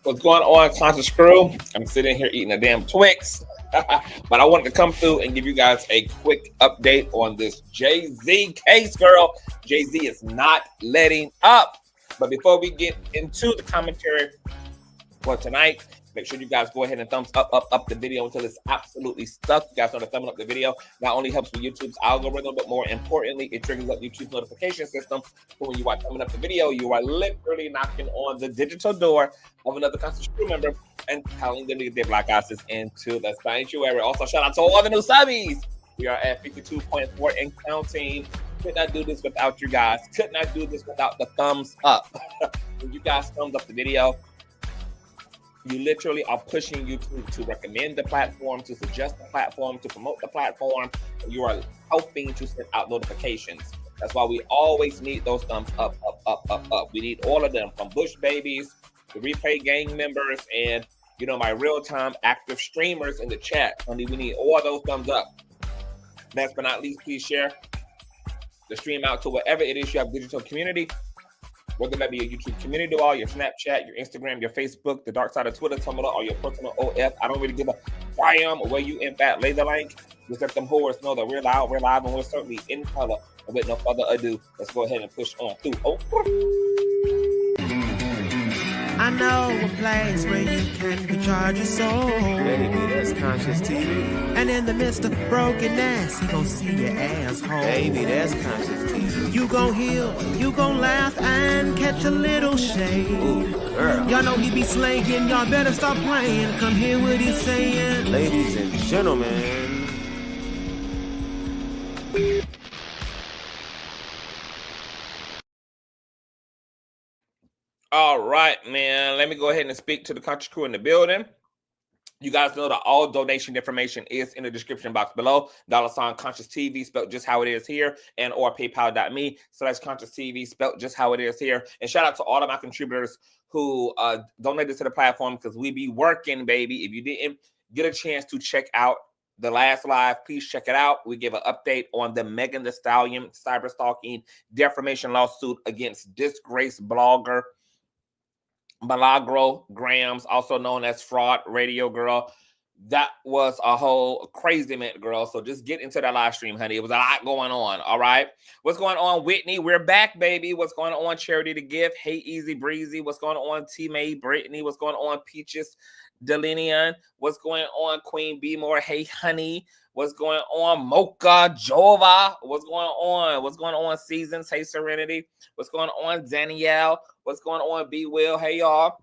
What's going on, Conscious Crew? I'm sitting here eating a damn Twix, but I wanted to come through and give you guys a quick update on this Jay-Z case, girl. Jay-Z is not letting up. But before we get into the commentary for tonight, make sure you guys go ahead and thumbs up the video until it's absolutely stuck. You guys know that thumbing up the video not only helps with YouTube's algorithm, but more importantly, it triggers up YouTube's notification system. So when you are thumbing up the video, you are literally knocking on the digital door of another Conscious Crew member and telling them to get their black asses into the sanctuary. Also, shout out to all the new subbies. We are at 52.4 and counting. Could not do this without you guys. Could not do this without the thumbs up. When you guys thumbs up the video, you literally are pushing YouTube to recommend the platform, to suggest the platform, to promote the platform. You are helping to send out notifications. That's why we always need those thumbs up. We need all of them, from Bush babies, the replay gang members, and my real-time active streamers in the chat. We need all those thumbs up. Last but not least, please share the stream out to wherever it is you have digital community. Whether that be your YouTube community wall, your Snapchat, your Instagram, your Facebook, the dark side of Twitter, Tumblr, or your personal OF. I don't really give a damn where you in fact lay the link. Just let them whores know that we're live, and we're certainly in color. And with no further ado, let's go ahead and push on through. I know a place where you can recharge your soul. Baby, that's Consciouztv. And in the midst of brokenness, you gon' see your asshole. Baby, that's Consciouztv. You gon' heal, you gon' laugh and catch a little shade. Ooh, girl. Y'all know he be slaying, y'all better stop playing. Come hear what he's saying. Ladies and gentlemen. All right, man. Let me go ahead and speak to the Conscious Crew in the building. You guys know that all donation information is in the description box below. $ Consciouztv spelled just how it is here, and or paypal.me/Consciouztv spelled just how it is here. And shout out to all of my contributors who donated to the platform, because we be working, baby. If you didn't get a chance to check out the last live, please check it out. We give an update on the Megan Thee Stallion cyber stalking defamation lawsuit against disgraced blogger Milagro Grams, also known as Fraud Radio Girl. That was a whole crazy minute, girl. So just get into that live stream, honey. It was a lot going on, all right? What's going on, Whitney? We're back, baby. What's going on, Charity to Give? Hey, Easy Breezy. What's going on, T-May Brittany? What's going on, Peaches Delinian? What's going on, Queen B More? Hey, honey. What's going on, Mocha Jova? What's going on? What's going on, Seasons? Hey, Serenity. What's going on, Danielle? What's going on, B Will? Hey, y'all.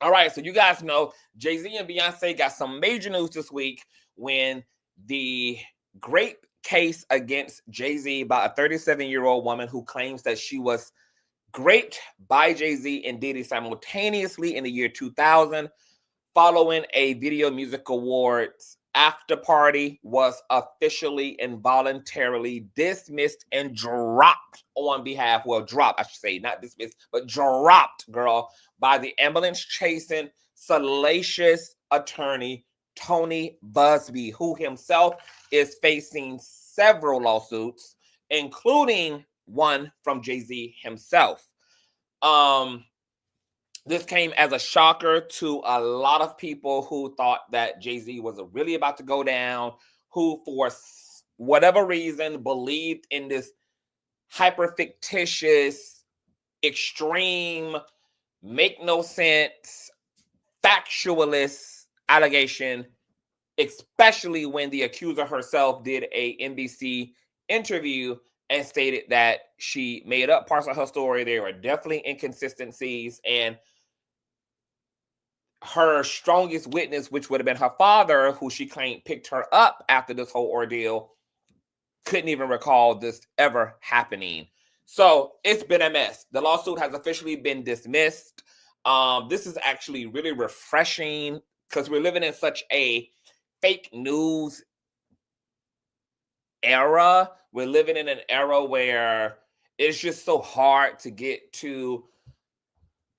All right, so you guys know Jay-Z and Beyonce got some major news this week when the great case against Jay-Z by a 37-year-old woman who claims that she was raped by Jay-Z and Diddy simultaneously in the year 2000, following a Video Music Awards after party, was officially and voluntarily dismissed and dropped on behalf, dropped, I should say, not dismissed, but dropped, girl, by the ambulance-chasing, salacious attorney, Tony Buzbee, who himself is facing several lawsuits, including one from Jay-Z himself. This came as a shocker to a lot of people who thought that Jay-Z was really about to go down, who for whatever reason believed in this hyper-fictitious, extreme, make no sense, factualist allegation, especially when the accuser herself did a NBC interview and stated that she made up parts of her story. There were definitely inconsistencies, and her strongest witness, which would have been her father, who she claimed picked her up after this whole ordeal, couldn't even recall this ever happening. So it's been a mess. The lawsuit has officially been dismissed. This is actually really refreshing because we're living in such a fake news era. We're living in an era where it's just so hard to get to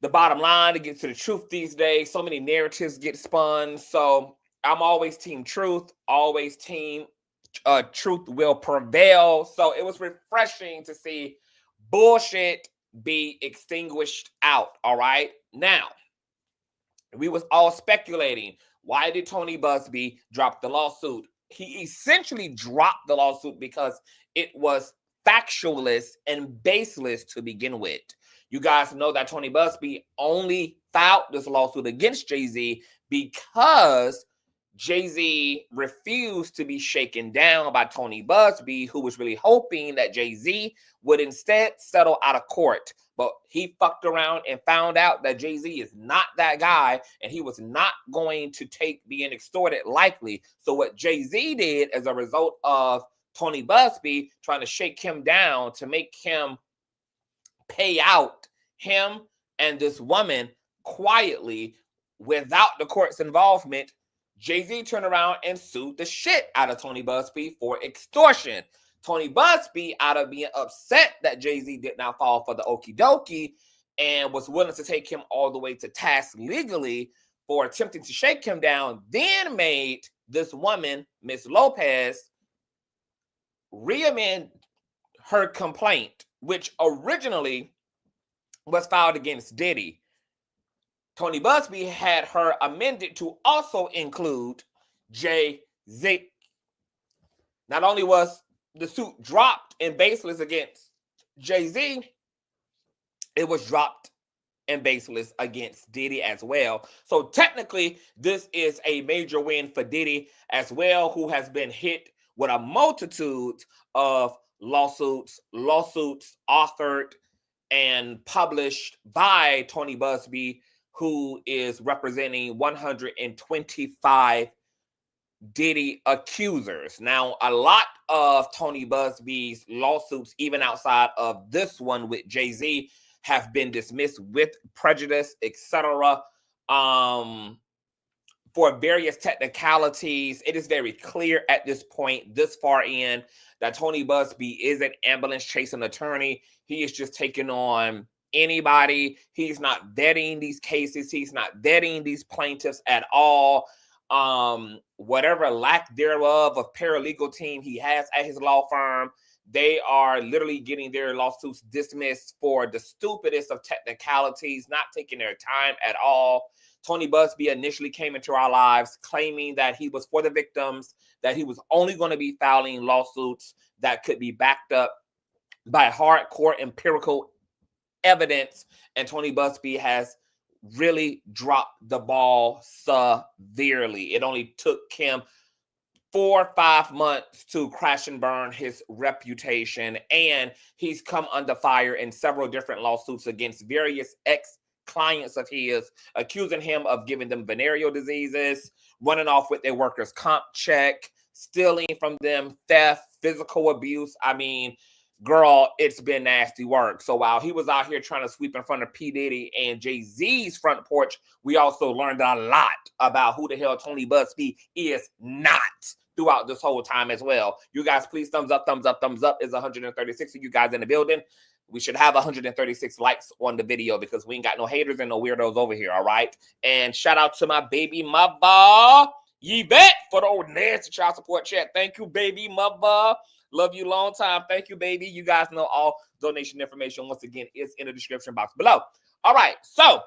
the bottom line, to get to the truth these days. So many narratives get spun. So I'm always team truth, always team truth will prevail. So it was refreshing to see bullshit be extinguished out. All right. Now, we was all speculating, why did Tony Buzbee drop the lawsuit? He essentially dropped the lawsuit because it was factualist and baseless to begin with. You guys know that Tony Buzbee only filed this lawsuit against Jay-Z because Jay-Z refused to be shaken down by Tony Buzbee, who was really hoping that Jay-Z would instead settle out of court. But he fucked around and found out that Jay-Z is not that guy, and he was not going to take being extorted lightly. So what Jay-Z did as a result of Tony Buzbee trying to shake him down to make him pay out him and this woman quietly without the court's involvement, Jay-Z turned around and sued the shit out of Tony Buzbee for extortion. Tony Buzbee, out of being upset that Jay-Z did not fall for the okie dokie and was willing to take him all the way to task legally for attempting to shake him down, then made this woman, Miss Lopez, reamend her complaint, which originally was filed against Diddy. Tony Buzbee had her amended to also include Jay-Z. Not only was the suit dropped and baseless against Jay-Z, it was dropped and baseless against Diddy as well. So technically, this is a major win for Diddy as well, who has been hit with a multitude of lawsuits authored and published by Tony Buzbee, who is representing 125 Diddy accusers. Now, a lot of Tony Buzbee's lawsuits, even outside of this one with Jay-Z, have been dismissed with prejudice, etc. For various technicalities. It is very clear at this point, this far in, that Tony Buzbee is an ambulance chasing attorney. He is just taking on anybody. He's not vetting these cases. He's not vetting these plaintiffs at all. Whatever lack thereof of paralegal team he has at his law firm, they are literally getting their lawsuits dismissed for the stupidest of technicalities, not taking their time at all. Tony Buzbee initially came into our lives claiming that he was for the victims, that he was only going to be filing lawsuits that could be backed up by hardcore empirical evidence, and Tony Buzbee has really dropped the ball severely. It only took him 4 or 5 months to crash and burn his reputation, and he's come under fire in several different lawsuits against various ex-clients of his, accusing him of giving them venereal diseases, running off with their workers' comp check, stealing from them, theft, physical abuse. I mean, girl, it's been nasty work. So while he was out here trying to sweep in front of P. Diddy and Jay-Z's front porch, we also learned a lot about who the hell Tony Buzbee is not throughout this whole time as well. You guys, please thumbs up, thumbs up, thumbs up. Is 136 of you guys in the building. We should have 136 likes on the video because we ain't got no haters and no weirdos over here, all right? And shout out to my baby mother, Yvette, for the old nasty child support chat. Thank you, baby mother. Love you long time. Thank you, baby. You guys know all donation information, once again, is in the description box below. All right, so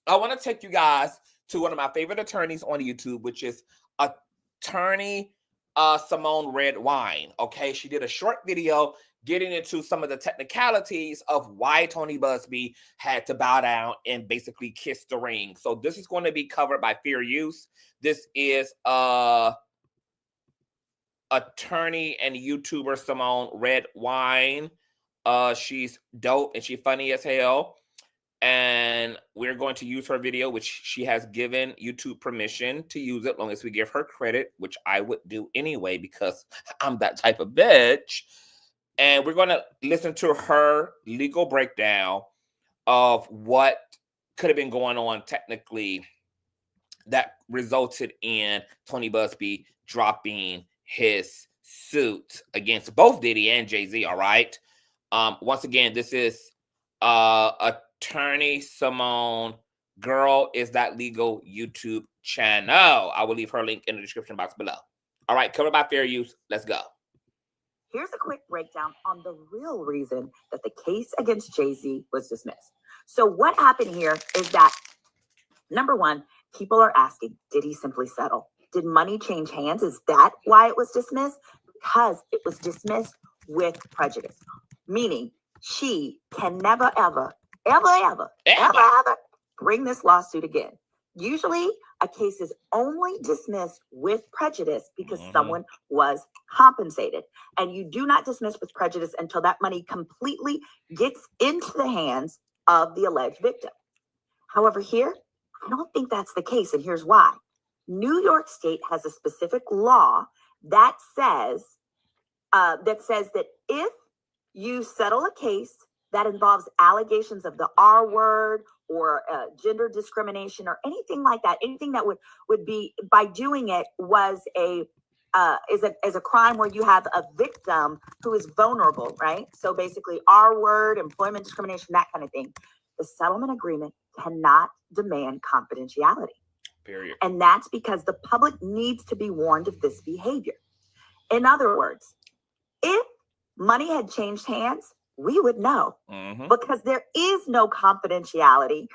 I want to take you guys to one of my favorite attorneys on YouTube, which is attorney Simone Redwine. Okay, she did a short video getting into some of the technicalities of why Tony Buzbee had to bow down and basically kiss the ring. So this is going to be covered by Fair Use. This is attorney and YouTuber Simone Redwine. She's dope and she's funny as hell. And we're going to use her video, which she has given YouTube permission to use it, as long as we give her credit, which I would do anyway because I'm that type of bitch. And we're going to listen to her legal breakdown of what could have been going on technically that resulted in Tony Buzbee dropping his suit against both Diddy and Jay-Z, all right? Once again, this is attorney Simone. Girl Is That Legal YouTube channel. I will leave her link in the description box below. All right, covered by Fair Use. Let's go. Here's a quick breakdown on the real reason that the case against Jay-Z was dismissed. So what happened here is that, number one, People are asking, did he simply settle? Did money change hands? Is that why it was dismissed? Because it was dismissed with prejudice, meaning she can never, ever bring this lawsuit again. Usually, a case is only dismissed with prejudice because someone was compensated. And you do not dismiss with prejudice until that money completely gets into the hands of the alleged victim. However, here, I don't think that's the case, and here's why. New York State has a specific law that says that if you settle a case that involves allegations of the R word or gender discrimination or anything like that, anything that would be, by doing it, was is a crime where you have a victim who is vulnerable, right? So basically R word, employment discrimination, that kind of thing. The settlement agreement cannot demand confidentiality. Period. And that's because the public needs to be warned of this behavior. In other words, if money had changed hands, we would know, because there is no confidentiality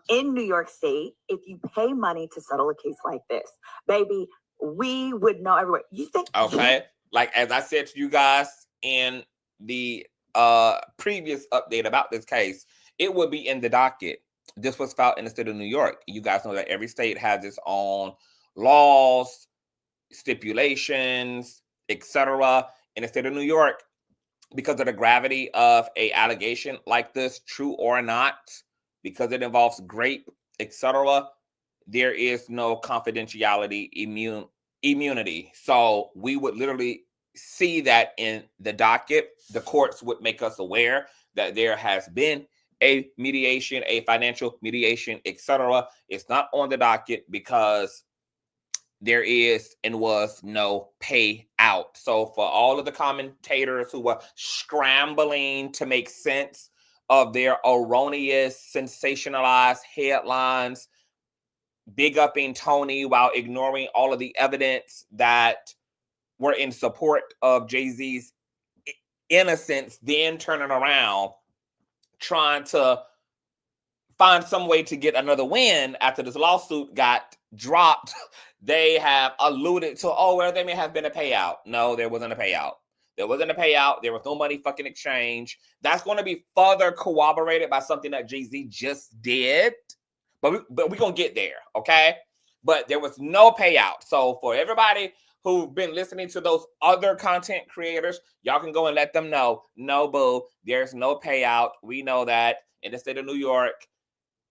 in New York State. If you pay money to settle a case like this, baby, we would know everywhere. You think? Okay. Like, as I said to you guys in the previous update about this case, it would be in the docket. This was filed in the state of New York. You guys know that every state has its own laws, stipulations, etc. In the state of New York, because of the gravity of a allegation like this, true or not, because it involves rape, etc., there is no confidentiality immunity. So we would literally see that in the docket. The courts would make us aware that there has been a mediation, a financial mediation, etc. It's not on the docket because there is and was no payout. So for all of the commentators who were scrambling to make sense of their erroneous, sensationalized headlines, big upping Tony while ignoring all of the evidence that were in support of Jay-Z's innocence, then turning around, trying to find some way to get another win after this lawsuit got dropped. They have alluded to, well, there may have been a payout. No, there wasn't a payout. There wasn't a payout. There was no money fucking exchange. That's going to be further corroborated by something that Jay-Z just did. But we're going to get there, okay? But there was no payout. So for everybody who've been listening to those other content creators, y'all can go and let them know, no, boo, there's no payout. We know that in the state of New York,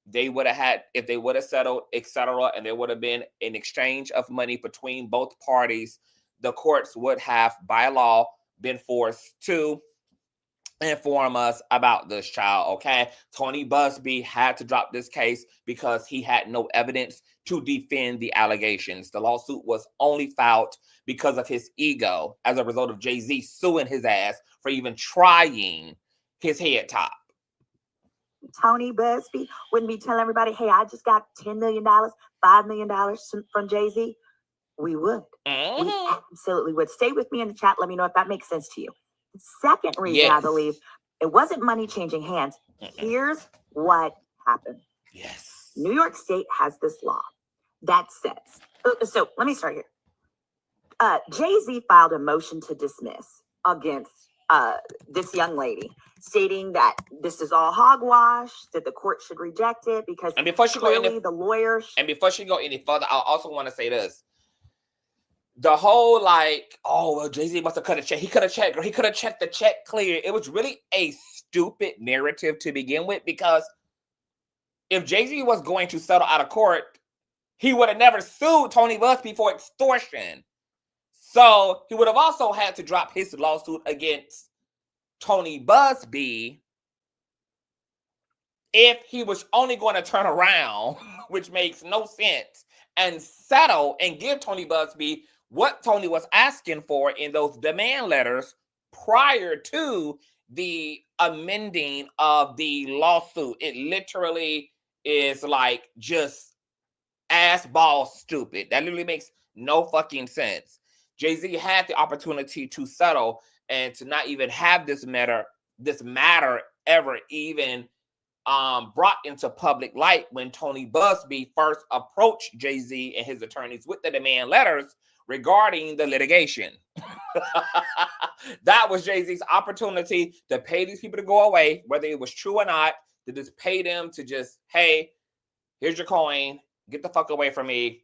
they would have had, if they would have settled, etc., and there would have been an exchange of money between both parties, the courts would have, by law, been forced to inform us about this child, okay? Tony Buzbee had to drop this case because he had no evidence to defend the allegations. The lawsuit was only filed because of his ego as a result of Jay-Z suing his ass for even trying his head top. Tony Buzbee wouldn't be telling everybody, hey, I just got $10 million, $5 million from Jay-Z. We would. We absolutely would. Stay with me in the chat. Let me know if that makes sense to you. The second reason, I believe, it wasn't money changing hands. Here's what happened. Yes. New York State has this law that says, so let me start here. Jay-Z filed a motion to dismiss against this young lady, stating that this is all hogwash, that the court should reject it because and before she clearly the lawyers. And before she go any further, I also want to say this. The whole well, Jay-Z must have cut a check. He could have checked the check clear. It was really a stupid narrative to begin with, because if Jay-Z was going to settle out of court, he would have never sued Tony Buzbee for extortion. So he would have also had to drop his lawsuit against Tony Buzbee if he was only going to turn around, which makes no sense, and settle and give Tony Buzbee what Tony was asking for in those demand letters prior to the amending of the lawsuit. It literally is just ass ball stupid. That literally makes no fucking sense. Jay-Z had the opportunity to settle and to not even have this matter ever even brought into public light when Tony Buzbee first approached Jay-Z and his attorneys with the demand letters regarding the litigation. That was Jay-Z's opportunity to pay these people to go away, whether it was true or not, to just pay them to just, hey, here's your coin, get the fuck away from me.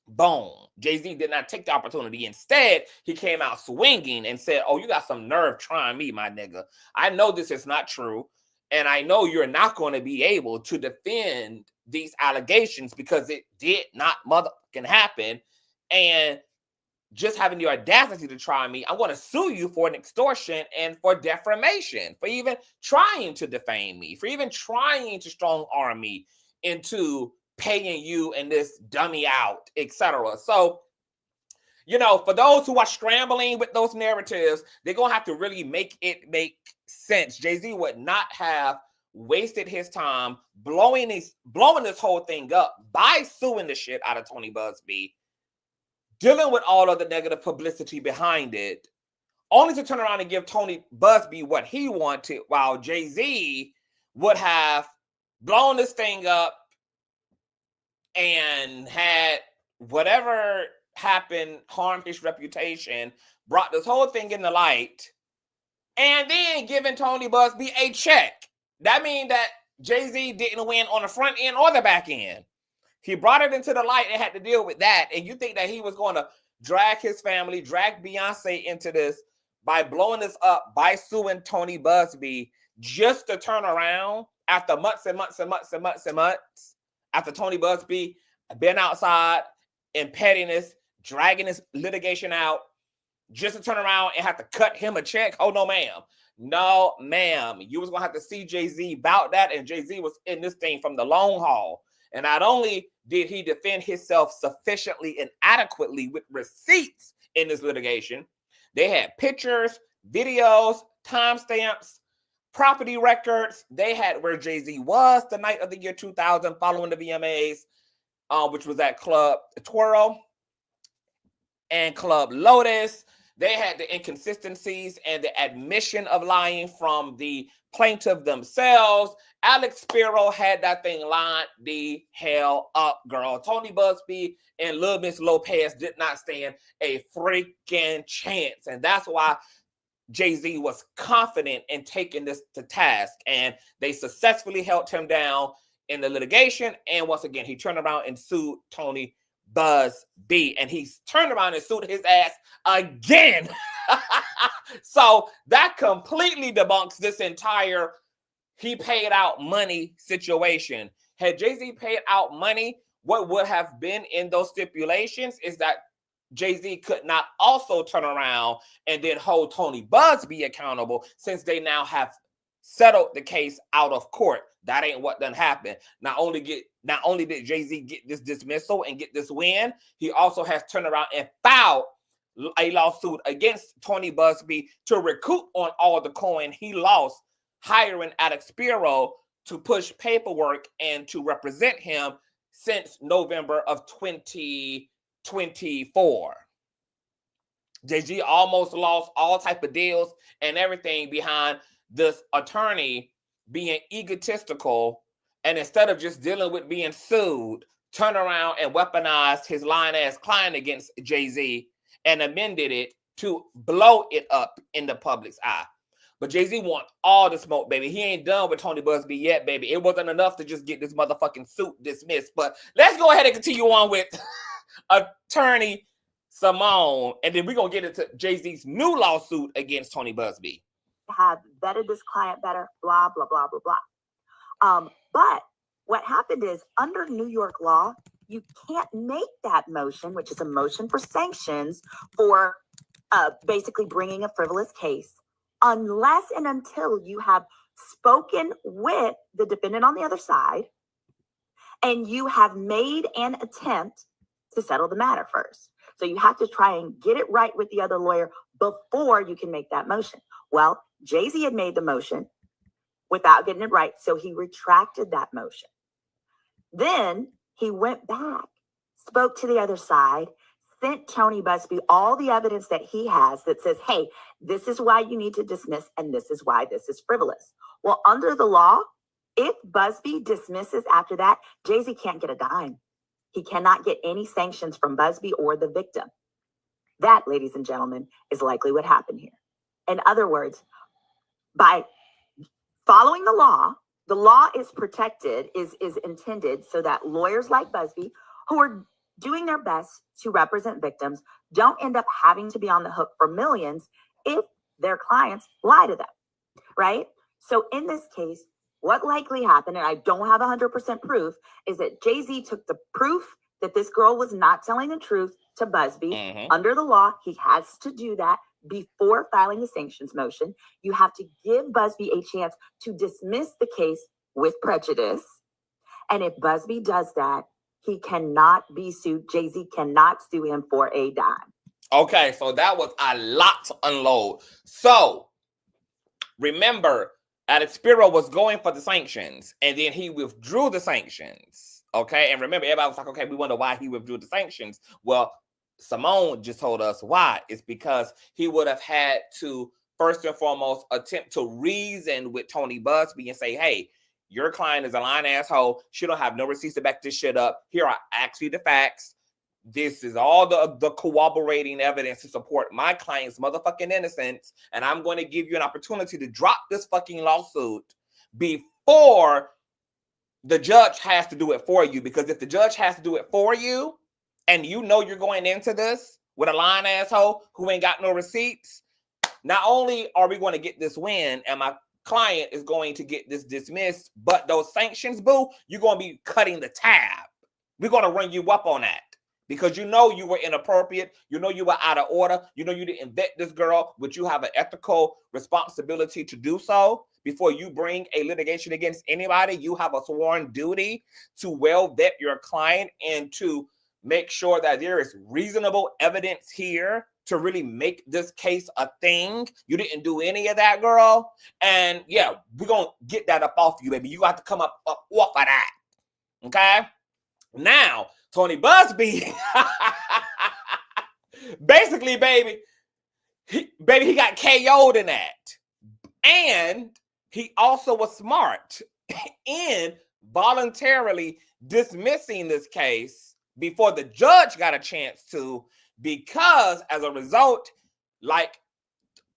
Boom. Jay-Z did not take the opportunity. Instead, he came out swinging and said, oh, you got some nerve trying me, my nigga. I know this is not true. And I know you're not going to be able to defend these allegations because it did not motherfucking happen. And just having the audacity to try me, I'm going to sue you for an extortion and for defamation, for even trying to defame me, for even trying to strong arm me into paying you and this dummy out, etc. So, you know, for those who are scrambling with those narratives, they're going to have to really make it make sense. Jay-Z would not have wasted his time blowing this whole thing up by suing the shit out of Tony Buzbee, dealing with all of the negative publicity behind it, only to turn around and give Tony Buzbee what he wanted, while Jay-Z would have blown this thing up and had whatever happened harm his reputation, brought this whole thing in the light, and then giving Tony Buzbee a check. That means that Jay-Z didn't win on the front end or the back end. He brought it into the light and had to deal with that. And you think that he was going to drag his family, drag Beyonce into this by blowing this up, by suing Tony Buzbee, just to turn around after months and months and months and months and months, after Tony Buzbee been outside in pettiness, dragging this litigation out, just to turn around and have to cut him a check? Oh, no, ma'am. No, ma'am. You was going to have to see Jay-Z about that, and Jay-Z was in this thing from the long haul. And not only did he defend himself sufficiently and adequately with receipts in this litigation, they had pictures, videos, timestamps, property records. They had where Jay-Z was the night of the year 2000 following the VMAs, which was at Club Twirl and Club Lotus. They had the inconsistencies and the admission of lying from the plaintiff themselves. Alex Spiro had that thing lined the hell up, girl. Tony Buzbee and Lil Miss Lopez did not stand a freaking chance. And that's why Jay-Z was confident in taking this to task. And they successfully held him down in the litigation. And once again, he turned around and sued Tony Buzbee, and he's turned around and sued his ass again. So that completely debunks this entire he paid out money situation. Had Jay-Z paid out money, what would have been in those stipulations is that Jay-Z could not also turn around and then hold Tony Buzbee accountable, since they now have settled the case out of court. That ain't what done happened. Not only did Jay-Z get this dismissal and get this win, he also has turned around and filed a lawsuit against Tony Buzbee to recoup on all the coin he lost hiring Alex Spiro to push paperwork and to represent him since November of 2024. Jay-Z almost lost all type of deals and everything behind this attorney being egotistical, and instead of just dealing with being sued, turn around and weaponized his lying-ass client against Jay-Z and amended it to blow it up in the public's eye. But Jay-Z wants all the smoke, baby. He ain't done with Tony Buzbee yet, baby. It wasn't enough to just get this motherfucking suit dismissed. But let's go ahead and continue on with Attorney Simone, and then we're going to get into Jay-Z's new lawsuit against Tony Buzbee. Have vetted this client better, blah, blah, blah, blah, blah. But what happened is, under New York law, you can't make that motion, which is a motion for sanctions, for basically bringing a frivolous case, unless and until you have spoken with the defendant on the other side and you have made an attempt to settle the matter first. So you have to try and get it right with the other lawyer before you can make that motion. Well, Jay-Z had made the motion without getting it right, so he retracted that motion. Then he went back, spoke to the other side, sent Tony Buzbee all the evidence that he has that says, hey, this is why you need to dismiss, and this is why this is frivolous. Well, under the law, If Buzbee dismisses after that, Jay-Z can't get a dime. He cannot get any sanctions from Buzbee or the victim. That, ladies and gentlemen, is likely what happened here. In other words, by following the law is protected, is intended so that lawyers like Buzbee, who are doing their best to represent victims, don't end up having to be on the hook for millions if their clients lie to them, right? So in this case, what likely happened, and I don't have 100% proof, is that Jay-Z took the proof that this girl was not telling the truth to Buzbee. Under the law, he has to do that before filing a sanctions motion. You have to give Buzbee a chance to dismiss the case with prejudice. And if Buzbee does that, he cannot be sued. Jay-Z cannot sue him for a dime. Okay, so that was a lot to unload. So remember, Alex Spiro was going for the sanctions, and then he withdrew the sanctions. Okay, and remember, everybody was like, okay, we wonder why he withdrew the sanctions. Well, Simone just told us why. It's because he would have had to, first and foremost, attempt to reason with Tony Buzbee and say, hey, your client is a lying asshole. She don't have no receipts to back this shit up. Here are actually the facts. This is all the corroborating evidence to support my client's motherfucking innocence. And I'm going to give you an opportunity to drop this fucking lawsuit before the judge has to do it for you. Because if the judge has to do it for you, and you know you're going into this with a lying asshole who ain't got no receipts, not only are we going to get this win and my client is going to get this dismissed, but those sanctions, boo, you're going to be cutting the tab. We're going to run you up on that because you know you were inappropriate. You know you were out of order. You know you didn't vet this girl, but you have an ethical responsibility to do so. Before you bring a litigation against anybody, you have a sworn duty to well vet your client and to make sure that there is reasonable evidence here to really make this case a thing. You didn't do any of that, girl. And yeah, we're going to get that up off you, baby. You got to come up off of that. Okay? Now, Tony Buzbee, basically, baby, he got KO'd in that. And he also was smart in voluntarily dismissing this case before the judge got a chance to, because as a result, like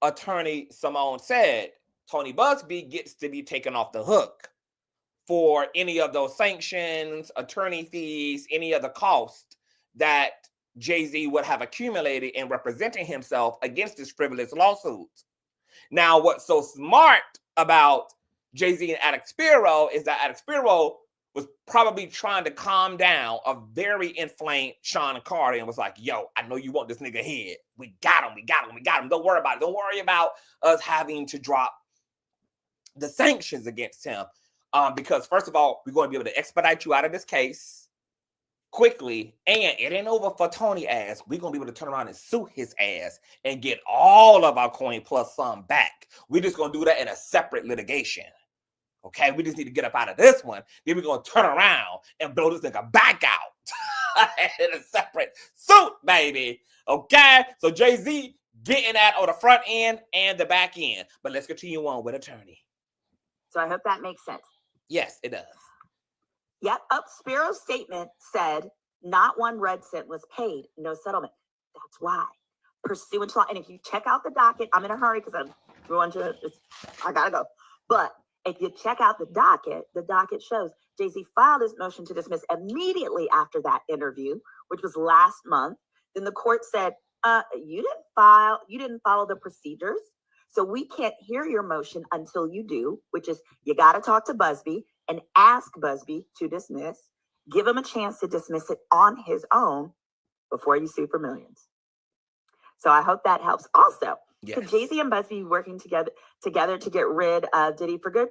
attorney Simone said, Tony Buzbee gets to be taken off the hook for any of those sanctions, attorney fees, any of the cost that Jay-Z would have accumulated in representing himself against this frivolous lawsuit. Now, what's so smart about Jay-Z and Alex Spiro is that Alex Spiro was probably trying to calm down a very inflamed Shawn Carter and was like, yo, I know you want this nigga head. We got him. Don't worry about it. Don't worry about us having to drop the sanctions against him. Because first of all, we're going to be able to expedite you out of this case quickly. And it ain't over for Tony ass. We're going to be able to turn around and sue his ass and get all of our coin plus some back. We're just going to do that in a separate litigation. Okay, we just need to get up out of this one. Then we're going to turn around and blow this nigga back out in a separate suit, baby. Okay, so Jay-Z getting that on the front end and the back end. But let's continue on with attorney. So I hope that makes sense. Yes, it does. Yep. Spiro's statement said not one red cent was paid, no settlement. That's why. Pursuant to law. And if you check out the docket, I'm in a hurry because I'm going to, I got to go. But if you check out the docket shows Jay-Z filed his motion to dismiss immediately after that interview, which was last month. Then the court said, you didn't follow the procedures. So we can't hear your motion until you do, which is you got to talk to Buzbee and ask Buzbee to dismiss, give him a chance to dismiss it on his own before you sue for millions. So I hope that helps. Also, could Jay-Z and Buzbee working together to get rid of Diddy for good?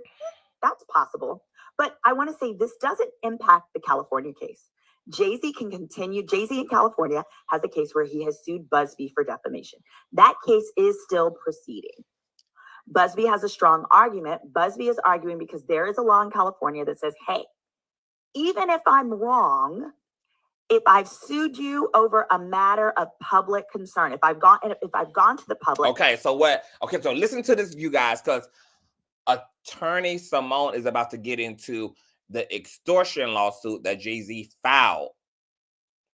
That's possible. But I want to say this doesn't impact the California case. Jay-Z can continue. Jay-Z in California has a case where he has sued Buzbee for defamation. That case is still proceeding. Buzbee has a strong argument. Buzbee is arguing because there is a law in California that says, hey, even if I'm wrong, if I've sued you over a matter of public concern, if I've gone to the public. So listen to this, you guys, because attorney Simone is about to get into the extortion lawsuit that Jay-Z filed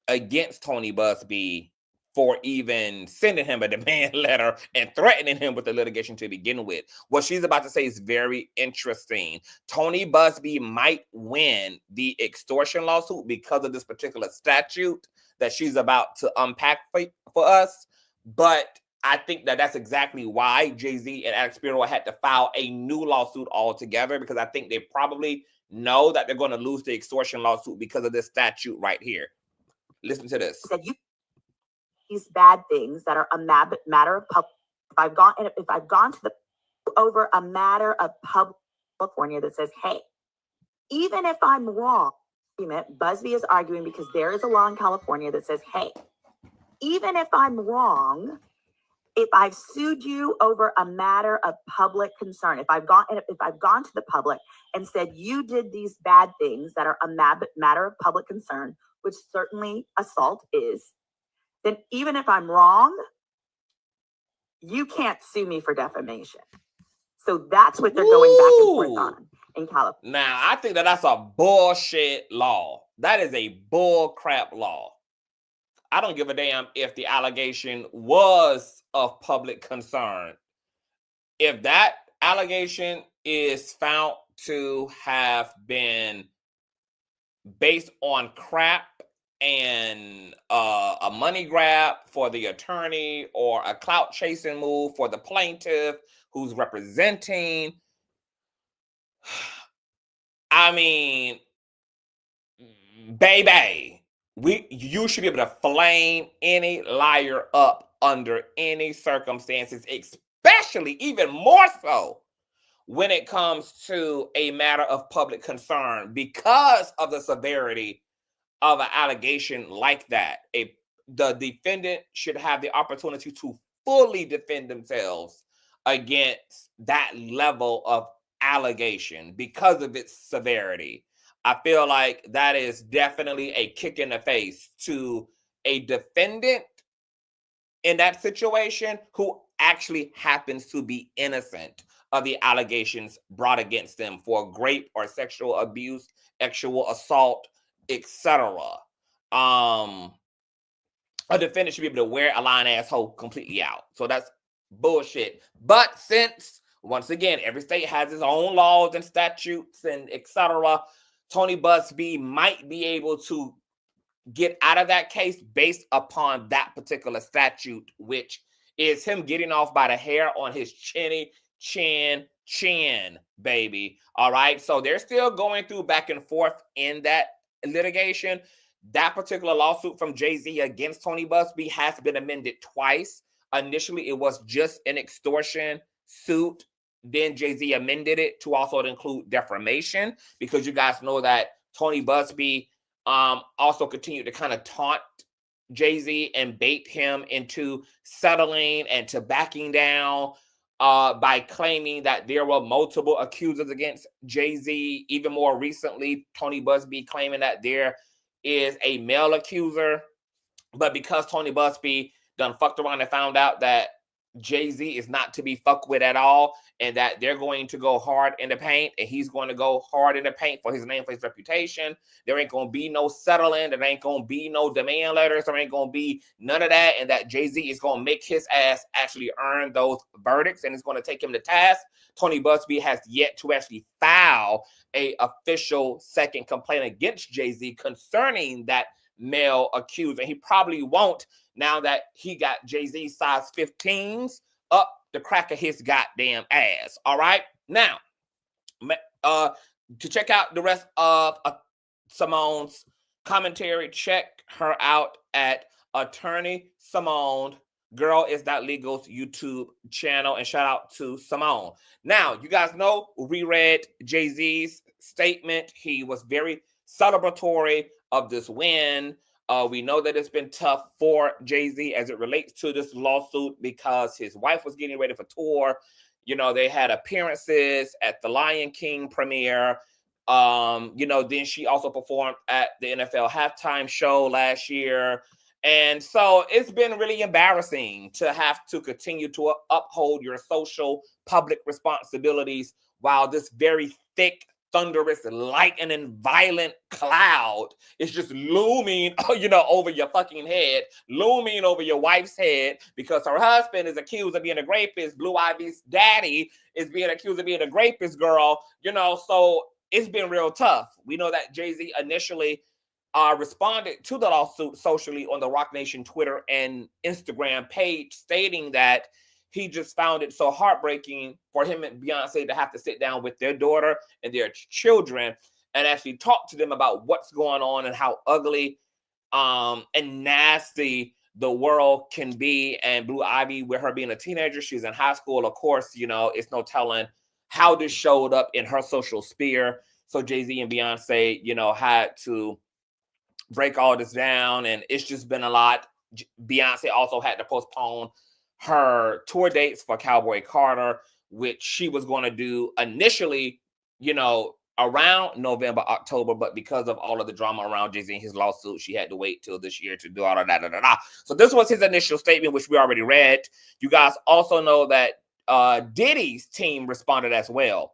against Tony Buzbee for even sending him a demand letter and threatening him with the litigation to begin with. What she's about to say is very interesting. Tony Buzbee might win the extortion lawsuit because of this particular statute that she's about to unpack for us. But I think that that's exactly why Jay-Z and Alex Spiro had to file a new lawsuit altogether, because I think they probably know that they're going to lose the extortion lawsuit because of this statute right here. Listen to this. Said you these bad things that are a matter of public. If I've gone to the over a matter of public California that says, hey, even if I'm wrong, Buzbee is arguing because there is a law in California that says, hey, even if I'm wrong, if I've sued you over a matter of public concern, if I've gone to the public and said you did these bad things that are a matter of public concern, which certainly assault is, then even if I'm wrong, you can't sue me for defamation. So that's what they're going back and forth on in California. Now, I think that that's a bullshit law. That is a bull crap law. I don't give a damn if the allegation was of public concern. If that allegation is found to have been based on crap and a money grab for the attorney or a clout chasing move for the plaintiff who's representing, I mean, baby, you should be able to flame any liar up under any circumstances, especially even more so when it comes to a matter of public concern, because of the severity of an allegation like that. The defendant should have the opportunity to fully defend themselves against that level of allegation because of its severity. I feel like that is definitely a kick in the face to a defendant in that situation who actually happens to be innocent of the allegations brought against them for rape or sexual abuse, sexual assault, etc. A defendant should be able to wear a lying asshole completely out. So that's bullshit. But since, once again, every state has its own laws and statutes and etc., Tony Buzbee might be able to get out of that case based upon that particular statute, which is him getting off by the hair on his chin, baby. All right. So they're still going through back and forth in that litigation. That particular lawsuit from Jay-Z against Tony Buzbee has been amended twice. Initially, it was just an extortion suit. Then Jay-Z amended it to also include defamation, because you guys know that Tony Buzbee also continued to kind of taunt Jay-Z and bait him into settling and to backing down by claiming that there were multiple accusers against Jay-Z. Even more recently, Tony Buzbee claiming that there is a male accuser. But because Tony Buzbee done fucked around and found out that Jay-Z is not to be fucked with at all, and that they're going to go hard in the paint, and he's going to go hard in the paint for his name, for his reputation. There ain't going to be no settling. There ain't going to be no demand letters. There ain't going to be none of that. And that Jay-Z is going to make his ass actually earn those verdicts, and it's going to take him to task. Tony Buzbee has yet to actually file a official second complaint against Jay-Z concerning that male accuser. He probably won't, now that he got Jay-Z size 15s up the crack of his goddamn ass. All right. Now, to check out the rest of Simone's commentary, check her out at Attorney Simone, Girl Is That Legal's YouTube channel, and shout out to Simone. Now, you guys know we read Jay-Z's statement. He was very celebratory of this win. We know that it's been tough for Jay-Z as it relates to this lawsuit because his wife was getting ready for tour. You know, they had appearances at the Lion King premiere. Then she also performed at the NFL halftime show last year. And so it's been really embarrassing to have to continue to uphold your social public responsibilities while this very thick, thunderous, lightning, violent cloud is just looming, over your fucking head, looming over your wife's head, because her husband is accused of being a rapist. Blue Ivy's daddy is being accused of being a rapist, girl. So it's been real tough. We know that Jay-Z initially responded to the lawsuit socially on the Roc Nation Twitter and Instagram page, stating that he just found it so heartbreaking for him and Beyonce to have to sit down with their daughter and their children and actually talk to them about what's going on and how ugly and nasty the world can be. And Blue Ivy, with her being a teenager, she's in high school, of course, it's no telling how this showed up in her social sphere. So Jay-Z and Beyonce, had to break all this down, and it's just been a lot. Beyonce also had to postpone her tour dates for Cowboy Carter, which she was going to do initially, around November, October, but because of all of the drama around Jay-Z and his lawsuit, she had to wait till this year to do all of that. So this was his initial statement, which we already read. You guys also know that Diddy's team responded as well.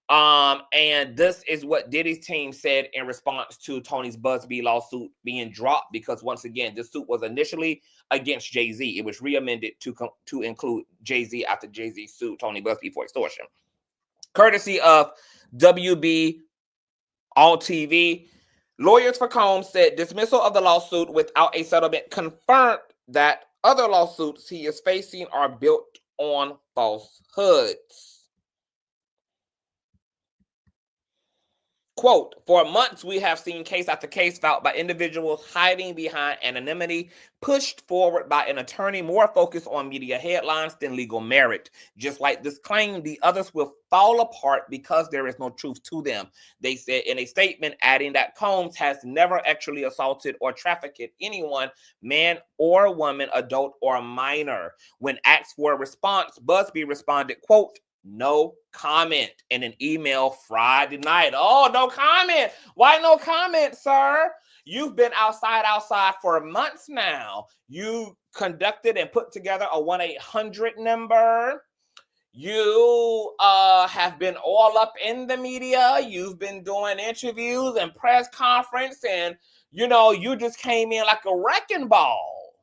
And this is what Diddy's team said in response to Tony's Buzbee lawsuit being dropped, because once again, this suit was initially against Jay-Z. It was reamended to include Jay-Z after Jay-Z sued Tony Buzbee for extortion. Courtesy of WB All TV, lawyers for Combs said dismissal of the lawsuit without a settlement confirmed that other lawsuits he is facing are built on falsehoods. Quote, for months, we have seen case after case filed by individuals hiding behind anonymity, pushed forward by an attorney more focused on media headlines than legal merit. Just like this claim, the others will fall apart because there is no truth to them. They said in a statement, adding that Combs has never actually assaulted or trafficked anyone, man or woman, adult or minor. When asked for a response, Buzbee responded, quote, no comment, in an email Friday night. Oh, no comment. Why no comment, sir? You've been outside for months now. You conducted and put together a 1-800 number. You have been all up in the media. You've been doing interviews and press conference, and you just came in like a wrecking ball.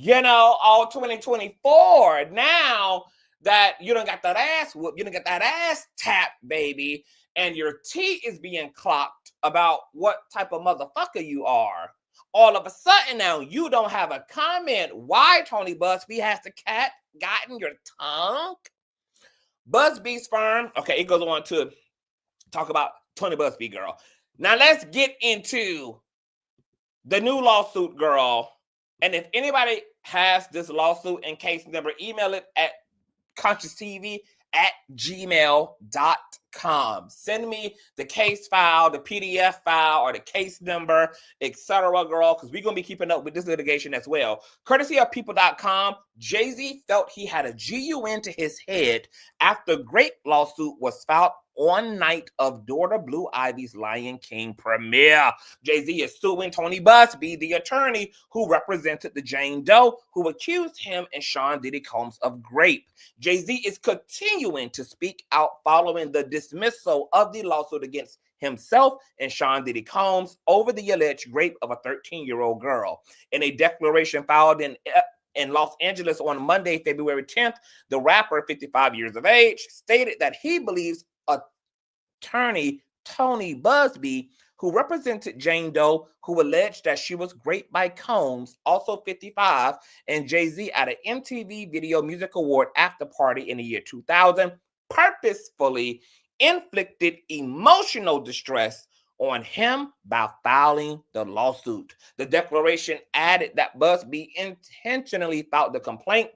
All 2024. Now that you done got that ass whooped, you done got that ass tapped, baby, and your tea is being clocked about what type of motherfucker you are. All of a sudden now, you don't have a comment. Why, Tony Buzbee, has the cat gotten your tongue? Buzbee's firm, okay, it goes on to talk about Tony Buzbee, girl. Now let's get into the new lawsuit, girl. And if anybody has this lawsuit and case number, email it at Consciouztv at gmail.com. Send me the case file, the PDF file, or the case number, etc., girl, because we're going to be keeping up with this litigation as well. Courtesy of people.com, Jay-Z felt he had a GUN to his head after Grape lawsuit was filed on night of daughter Blue Ivy's Lion King premiere. Jay-Z is suing Tony Buzbee, the attorney who represented the Jane Doe who accused him and Sean Diddy Combs of Grape. Jay-Z is continuing to speak out following the dismissal of the lawsuit against himself and Sean Diddy Combs over the alleged rape of a 13-year-old girl. In a declaration filed in Los Angeles on Monday, February 10th, the rapper, 55 years of age, stated that he believes attorney Tony Buzbee, who represented Jane Doe, who alleged that she was raped by Combs, also 55, and Jay-Z at an MTV Video Music Award after party in the year 2000, purposefully inflicted emotional distress on him by filing the lawsuit. The declaration added that Buzbee intentionally filed the complaint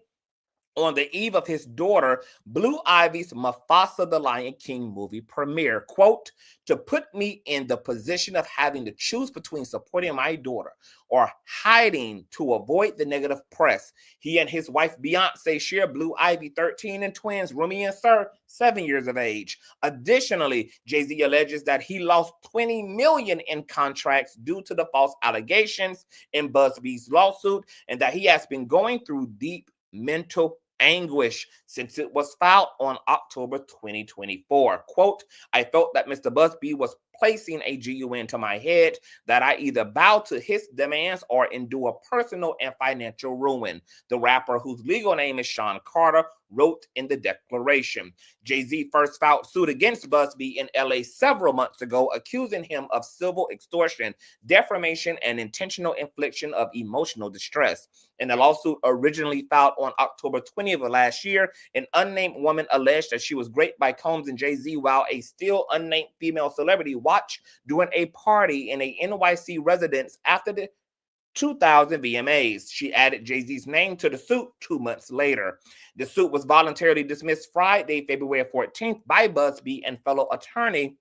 on the eve of his daughter Blue Ivy's Mufasa the Lion King movie premiere, quote, to put me in the position of having to choose between supporting my daughter or hiding to avoid the negative press. He and his wife Beyonce share Blue Ivy, 13, and twins Rymir and Sir, 7 years of age. Additionally, Jay-Z alleges that he lost $20 million in contracts due to the false allegations in Buzbee's lawsuit, and that he has been going through deep mental anguish since it was filed on October 2024. Quote, I felt that Mr. Buzbee was placing a GUN to my head, that I either bow to his demands or endure personal and financial ruin. The rapper, whose legal name is Shawn Carter, wrote in the declaration. Jay-Z first filed suit against Buzbee in LA several months ago, accusing him of civil extortion, defamation, and intentional infliction of emotional distress. In the lawsuit originally filed on October 20th of last year, an unnamed woman alleged that she was raped by Combs and Jay-Z while a still unnamed female celebrity watched during a party in a NYC residence after the 2000 VMAs. She added Jay-Z's name to the suit 2 months later. The suit was voluntarily dismissed Friday, February 14th by Buzbee and fellow attorney,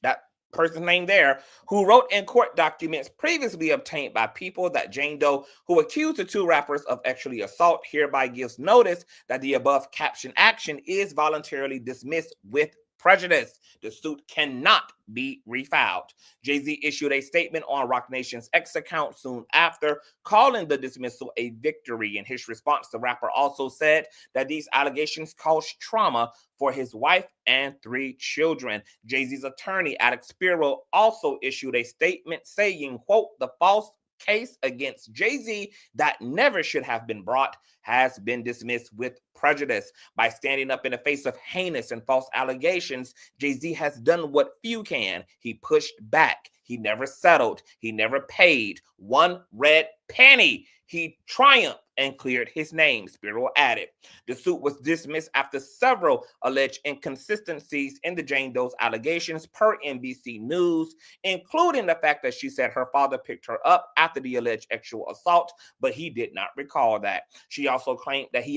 that person's name there, who wrote in court documents previously obtained by People that Jane Doe, who accused the two rappers of actually assault, hereby gives notice that the above caption action is voluntarily dismissed with prejudice. The suit cannot be refiled. Jay-Z issued a statement on Roc Nation's X account soon after, calling the dismissal a victory. In his response, the rapper also said that these allegations caused trauma for his wife and 3 children. Jay-Z's attorney, Alex Spiro, also issued a statement saying, quote, the false case against Jay-Z that never should have been brought has been dismissed with prejudice. By standing up in the face of heinous and false allegations, Jay-Z has done what few can. He pushed back. He never settled. He never paid one red penny. He triumphed and cleared his name, Spiro added. The suit was dismissed after several alleged inconsistencies in the Jane Doe's allegations per NBC News, including the fact that she said her father picked her up after the alleged sexual assault, but he did not recall that. She also claimed that she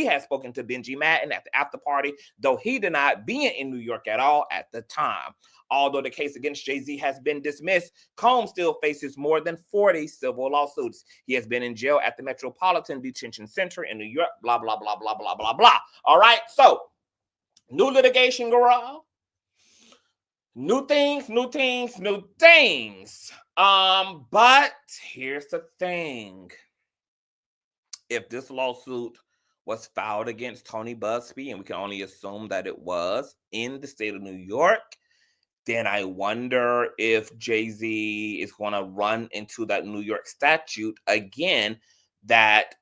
had spoken to Benji Madden at the after party, though he denied being in New York at all at the time. Although the case against Jay-Z has been dismissed, Combs still faces more than 40 civil lawsuits. He has been in jail at the Metropolitan Detention Center in New York, blah, blah, blah, blah, blah, blah, blah. All right, so new litigation, girl. New things. But here's the thing. If this lawsuit was filed against Tony Buzbee, and we can only assume that it was in the state of New York, then I wonder if Jay-Z is going to run into that New York statute again that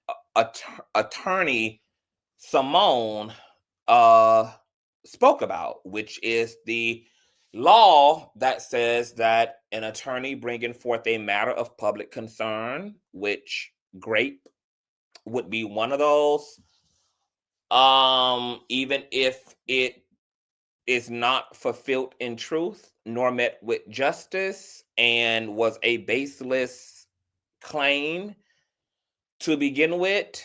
attorney Simone spoke about, which is the law that says that an attorney bringing forth a matter of public concern, which grape would be one of those, even if it is not fulfilled in truth nor met with justice and was a baseless claim to begin with,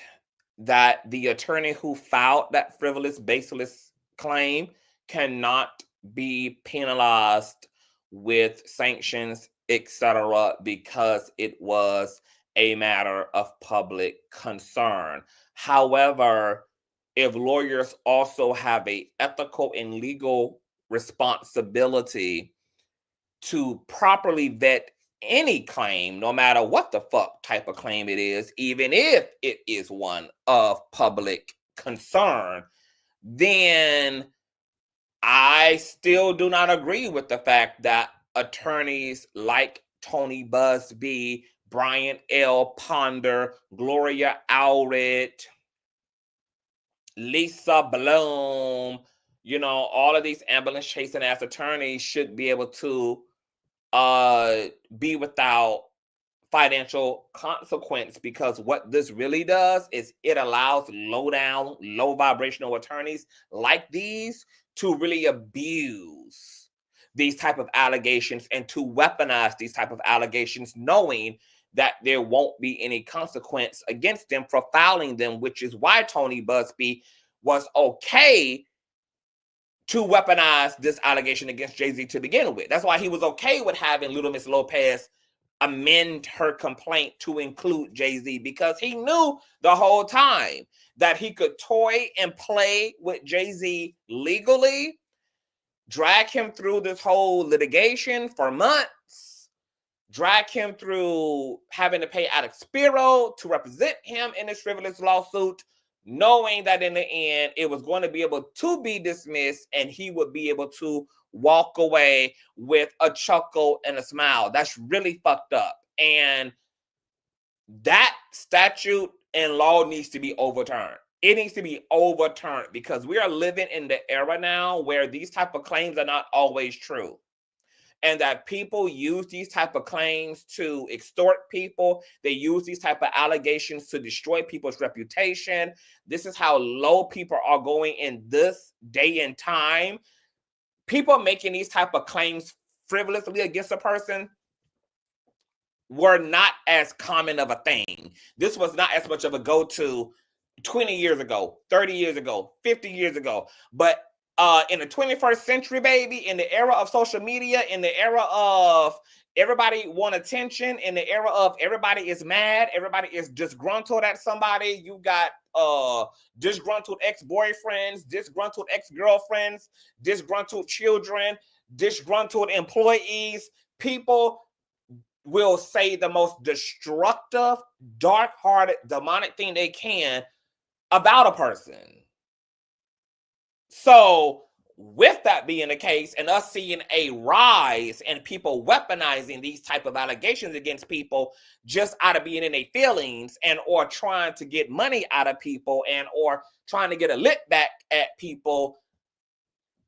that the attorney who filed that frivolous, baseless claim cannot be penalized with sanctions, etc., because it was a matter of public concern. However, if lawyers also have an ethical and legal responsibility to properly vet any claim, no matter what the fuck type of claim it is, even if it is one of public concern, then I still do not agree with the fact that attorneys like Tony Buzbee, Brian L. Ponder, Gloria Allred, Lisa Bloom, all of these ambulance chasing ass attorneys should be able to be without financial consequence, because what this really does is it allows low vibrational attorneys like these to really abuse these type of allegations and to weaponize these type of allegations, knowing that there won't be any consequence against them for filing them, which is why Tony Buzbee was okay to weaponize this allegation against Jay-Z to begin with. That's why he was okay with having Little Miss Lopez amend her complaint to include Jay-Z, because he knew the whole time that he could toy and play with Jay-Z legally, drag him through this whole litigation for months, drag him through having to pay Alex Spiro to represent him in this frivolous lawsuit, knowing that in the end it was going to be able to be dismissed and he would be able to walk away with a chuckle and a smile. That's really fucked up. And that statute and law needs to be overturned. It needs to be overturned because we are living in the era now where these type of claims are not always true. And that people use these type of claims to extort people. They use these type of allegations to destroy people's reputation. This is how low people are going in this day and time. People making these type of claims frivolously against a person were not as common of a thing. This was not as much of a go-to 20 years ago, 30 years ago, 50 years ago. But in the 21st century, baby, in the era of social media, in the era of everybody want attention, in the era of everybody is mad, everybody is disgruntled at somebody, you got disgruntled ex-boyfriends, disgruntled ex-girlfriends, disgruntled children, disgruntled employees. People will say the most destructive, dark-hearted, demonic thing they can about a person. So with that being the case and us seeing a rise in people weaponizing these type of allegations against people just out of being in their feelings and or trying to get money out of people and or trying to get a lick back at people,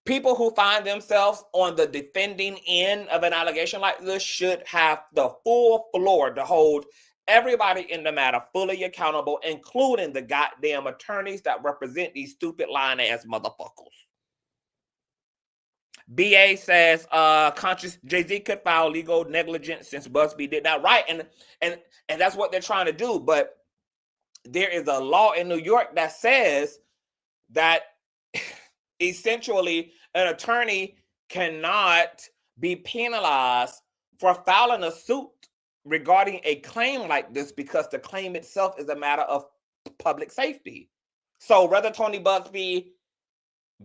people who find themselves on the defending end of an allegation like this should have the full floor to hold everybody in the matter fully accountable, including the goddamn attorneys that represent these stupid lying ass motherfuckers. BA says Jay-Z could file legal negligence since Buzbee did that. Right, and that's what they're trying to do. But there is a law in New York that says that essentially an attorney cannot be penalized for filing a suit regarding a claim like this because the claim itself is a matter of public safety. So whether Tony Buzbee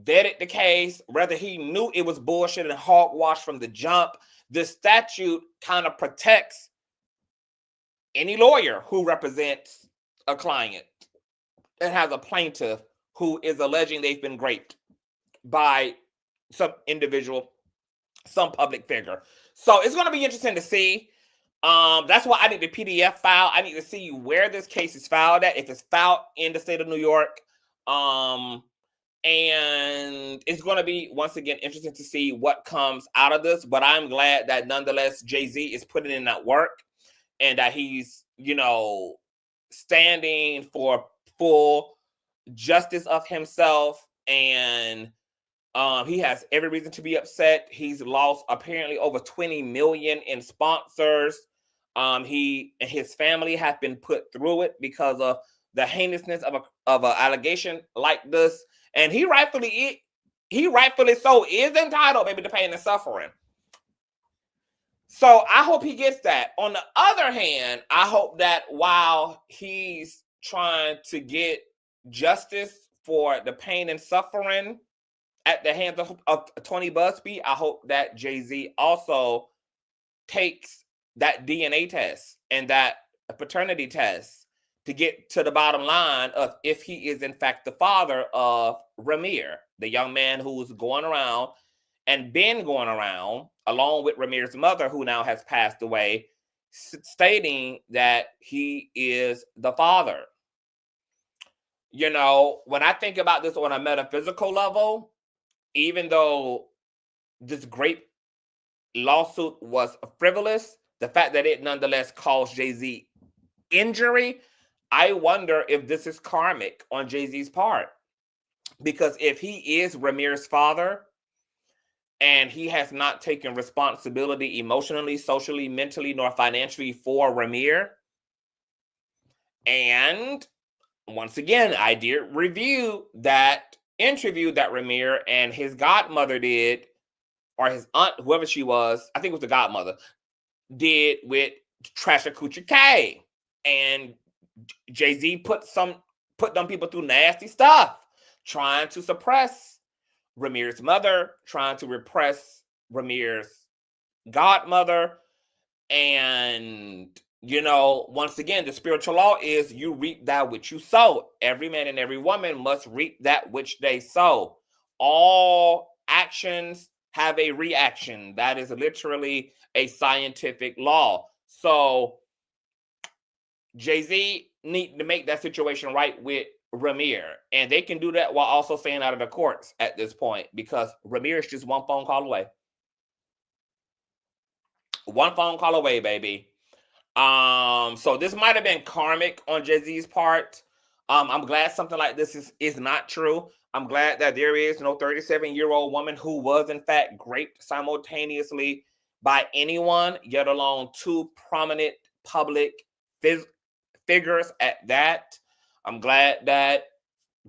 vetted the case, whether he knew it was bullshit and hogwash from the jump, the statute kind of protects any lawyer who represents a client and has a plaintiff who is alleging they've been raped by some individual, some public figure. So it's going to be interesting to see. That's why I need the PDF file. I need to see where this case is filed at, if it's filed in the state of New York. And it's going to be, once again, interesting to see what comes out of this. But I'm glad that nonetheless, Jay-Z is putting in that work and that he's, standing for full justice of himself. And he has every reason to be upset. He's lost apparently over 20 million in sponsors. He and his family have been put through it because of the heinousness of an allegation like this. And he rightfully so is entitled maybe to pain and suffering. So I hope he gets that. On the other hand, I hope that while he's trying to get justice for the pain and suffering at the hands of Tony Buzbee, I hope that Jay-Z also takes that DNA test and that paternity test to get to the bottom line of if he is in fact the father of Rymir, the young man who's going around and been going around along with Rymir's mother, who now has passed away, stating that he is the father. When I think about this on a metaphysical level, even though this great lawsuit was frivolous, the fact that it nonetheless caused Jay-Z injury, I wonder if this is karmic on Jay-Z's part. Because if he is Rymir's father and he has not taken responsibility emotionally, socially, mentally, nor financially for Rymir, and once again, I did review that interview that Rymir and his godmother did, or his aunt, whoever she was, I think it was the godmother, did with Trasher Coochie K. And Jay-Z put them people through nasty stuff, trying to suppress Rymir's mother, trying to repress Rymir's godmother. And, you know, once again, the spiritual law is you reap that which you sow. Every man and every woman must reap that which they sow. All actions have a reaction. That is literally a scientific law. So Jay-Z need to make that situation right with Rymir. And they can do that while also staying out of the courts at this point, because Rymir is just one phone call away. One phone call away, baby. So this might have been karmic on Jay-Z's part. I'm glad something like this is not true. I'm glad that there is no 37-year-old woman who was in fact raped simultaneously by anyone, yet alone two prominent public figures at that. I'm glad that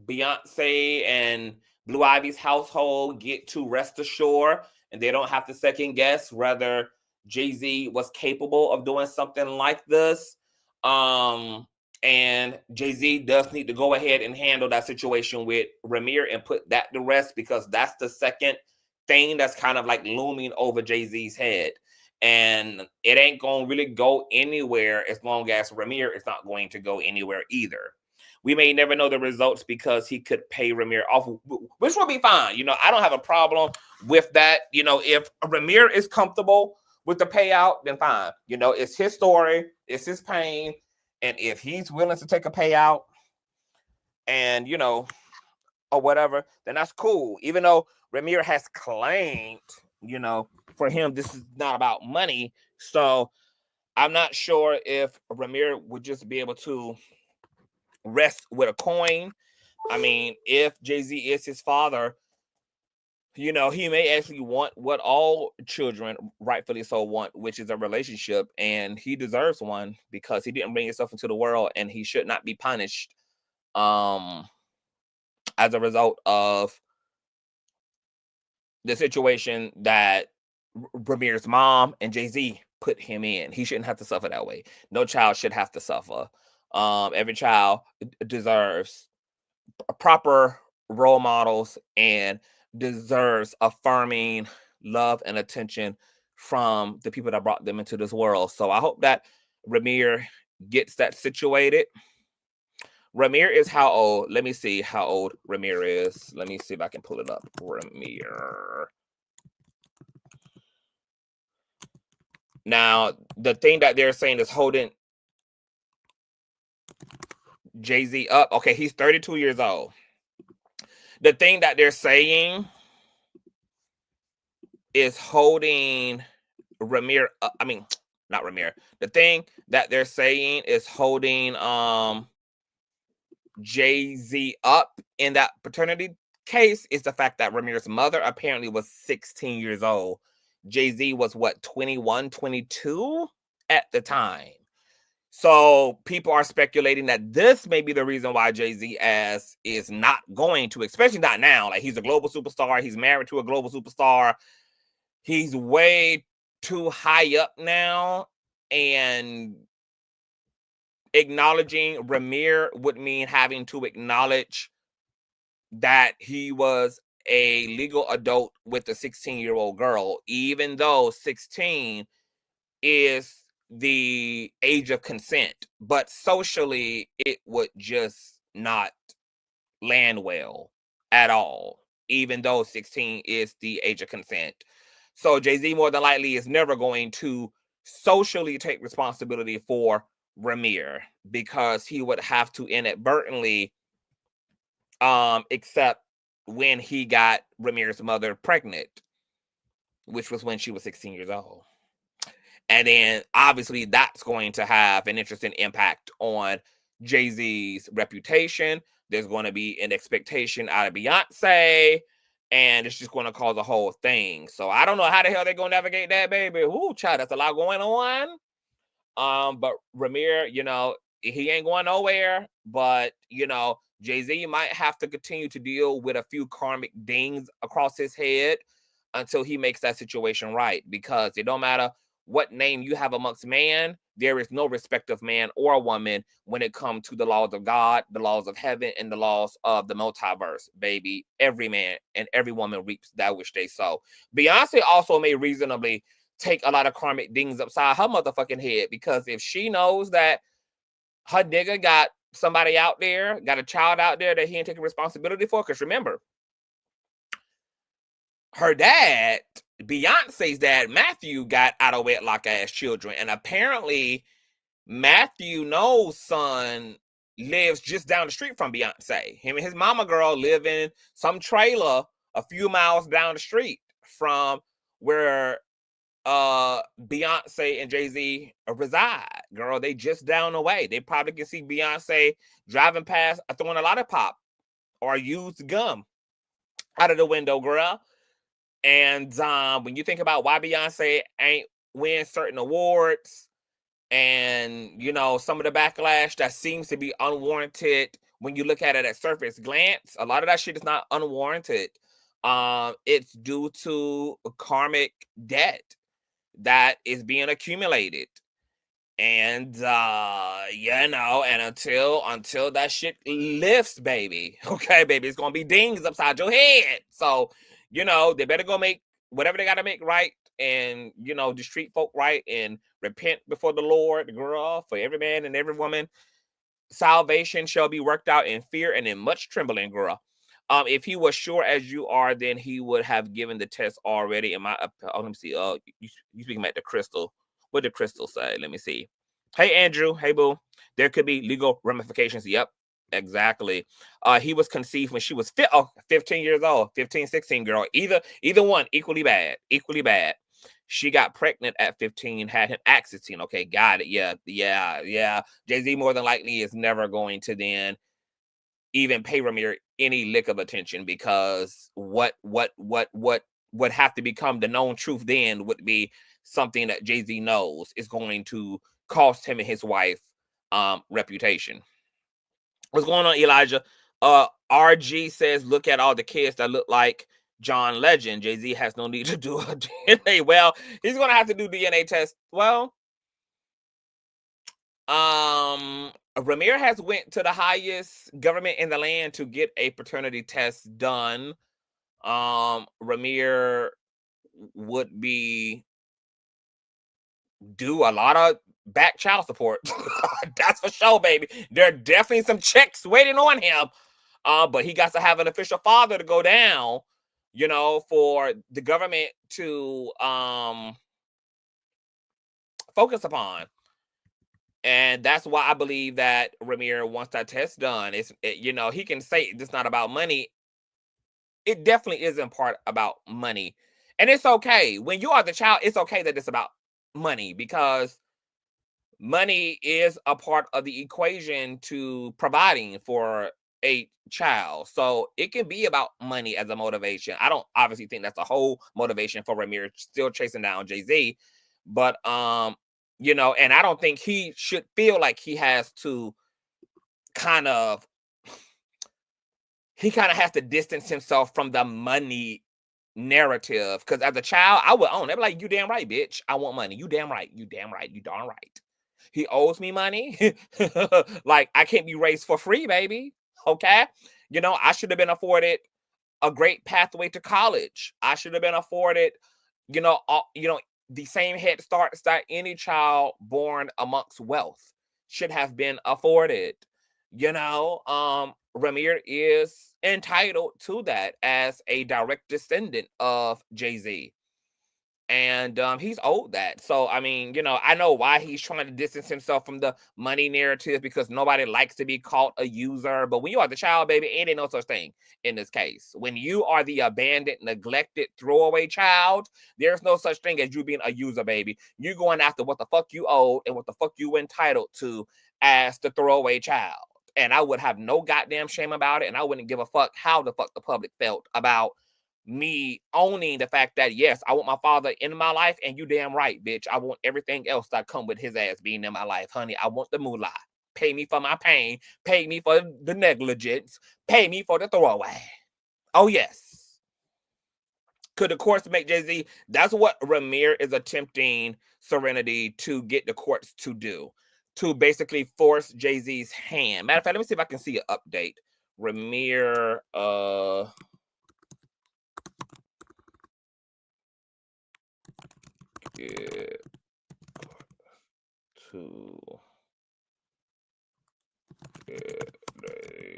Beyonce and Blue Ivy's household get to rest assured, and they don't have to second guess whether Jay-Z was capable of doing something like this. And Jay-Z does need to go ahead and handle that situation with Rymir and put that to rest, because that's the second thing that's kind of like looming over Jay-Z's head. And it ain't going to really go anywhere as long as Rymir is not going to go anywhere either. We may never know the results because he could pay Rymir off, which will be fine. You know, I don't have a problem with that. You know, if Rymir is comfortable with the payout, then fine. You know, it's his story, it's his pain. And if he's willing to take a payout and, you know, or whatever, then that's cool. Even though Rymir has claimed, you know, for him, this is not about money. So I'm not sure if Rymir would just be able to rest with a coin. I mean, if Jay-Z is his father, you know, he may actually want what all children rightfully so want, which is a relationship, and he deserves one because he didn't bring himself into the world, and he should not be punished as a result of the situation that Rymir's mom and Jay-Z put him in. He shouldn't have to suffer that way. No child should have to suffer. Every child deserves proper role models and deserves affirming love and attention from the people that brought them into this world. So I hope that Rymir gets that situated. Rymir is how old? Let me see how old Rymir is. Let me see if I can pull it up. Rymir. Now, the thing that they're saying is holding Jay-Z up. Okay, he's 32 years old. The thing that they're saying is holding Rymir up. I mean, not Rymir. The thing that they're saying is holding Jay-Z up in that paternity case is the fact that Rymir's mother apparently was 16 years old. Jay-Z was what, 21, 22 at the time. So people are speculating that this may be the reason why Jay-Z is not going to, especially not now. Like, he's a global superstar. He's married to a global superstar. He's way too high up now, and acknowledging Rymir would mean having to acknowledge that he was a legal adult with a 16-year-old girl, even though 16 is the age of consent. But socially, it would just not land well at all, even though 16 is the age of consent. So Jay-Z more than likely is never going to socially take responsibility for Rymir, because he would have to inadvertently accept when he got Rymir's mother pregnant, which was when she was 16 years old. And then obviously that's going to have an interesting impact on Jay-Z's reputation. There's going to be an expectation out of Beyonce, and it's just going to cause a whole thing. So I don't know how the hell they're going to navigate that, baby. Ooh, child, that's a lot going on. But Rymir, you know, he ain't going nowhere. But, you know, Jay-Z might have to continue to deal with a few karmic dings across his head until he makes that situation right. Because it don't matter what name you have amongst man, there is no respect of man or woman when it comes to the laws of God, the laws of heaven, and the laws of the multiverse, baby. Every man and every woman reaps that which they sow. Beyonce also may reasonably take a lot of karmic dings upside her motherfucking head, because if she knows that her nigga got somebody out there, got a child out there that he ain't taking responsibility for, because remember, her dad, Beyonce's dad, Matthew, got out of wedlock ass children, and apparently Matthew Knowles' son lives just down the street from Beyonce. Him and his mama girl live in some trailer a few miles down the street from where Beyonce and Jay-Z reside. Girl, they just down the way. They probably can see Beyonce driving past, throwing a lollipop or used gum out of the window, girl. And when you think about why Beyonce ain't win certain awards, and you know, some of the backlash that seems to be unwarranted when you look at it at surface glance, a lot of that shit is not unwarranted. It's due to karmic debt that is being accumulated. And you know, and until that shit lifts, baby, okay, baby, it's gonna be dings upside your head. So, you know, they better go make whatever they gotta make right, and you know, just treat folk right and repent before the Lord, girl. For every man and every woman, salvation shall be worked out in fear and in much trembling, girl. If he was sure as you are, then he would have given the test already. In my let me see. You speaking about the crystal? What did crystal say? Let me see. Hey Andrew. Hey boo. There could be legal ramifications. Yep, exactly. He was conceived when she was 15 years old. 15, 16, girl. Either one, equally bad. Equally bad. She got pregnant at 15, had him at 16. Okay, got it. Yeah. Jay-Z more than likely is never going to then even pay Rymir any lick of attention, because what would have to become the known truth then would be something that Jay-Z knows is going to cost him and his wife reputation. What's going on, Elijah? RG says, look at all the kids that look like John Legend. Jay-Z has no need to do a DNA. Well, he's gonna have to do DNA test. Well, Rymir has went to the highest government in the land to get a paternity test done. Rymir would be do a lot of back child support. That's for sure, baby. There are definitely some checks waiting on him. But he got to have an official father to go down, you know, for the government to focus upon. And that's why I believe that Rymir wants that test done. You know, he can say it's not about money. It definitely is in part about money. And it's okay. When you are the child, it's okay that it's about money, because money is a part of the equation to providing for a child. So it can be about money as a motivation. I don't obviously think that's the whole motivation for Rymir still chasing down Jay-Z. But you know, and I don't think he should feel like he has to he kind of has to distance himself from the money narrative. Because as a child, I would own it. I'd be like, you damn right, bitch. I want money. You damn right. You damn right. You darn right. He owes me money. Like, I can't be raised for free, baby. Okay? You know, I should have been afforded a great pathway to college. I should have been afforded, you know, the same head starts that any child born amongst wealth should have been afforded. You know, Rymir is entitled to that as a direct descendant of Jay-Z. And he's owed that. So, I mean, you know, I know why he's trying to distance himself from the money narrative, because nobody likes to be called a user. But when you are the child, baby, ain't no such thing in this case. When you are the abandoned, neglected, throwaway child, there's no such thing as you being a user, baby. You're going after what the fuck you owed and what the fuck you entitled to as the throwaway child. And I would have no goddamn shame about it. And I wouldn't give a fuck how the fuck the public felt about me owning the fact that, yes, I want my father in my life, and you damn right, bitch. I want everything else that come with his ass being in my life, honey. I want the moolah. Pay me for my pain. Pay me for the negligence. Pay me for the throwaway. Oh, yes. Could the courts make Jay-Z? That's what Rymir is attempting Serenity to get the courts to do, to basically force Jay-Z's hand. Matter of fact, let me see if I can see an update. Rymir, get to get a...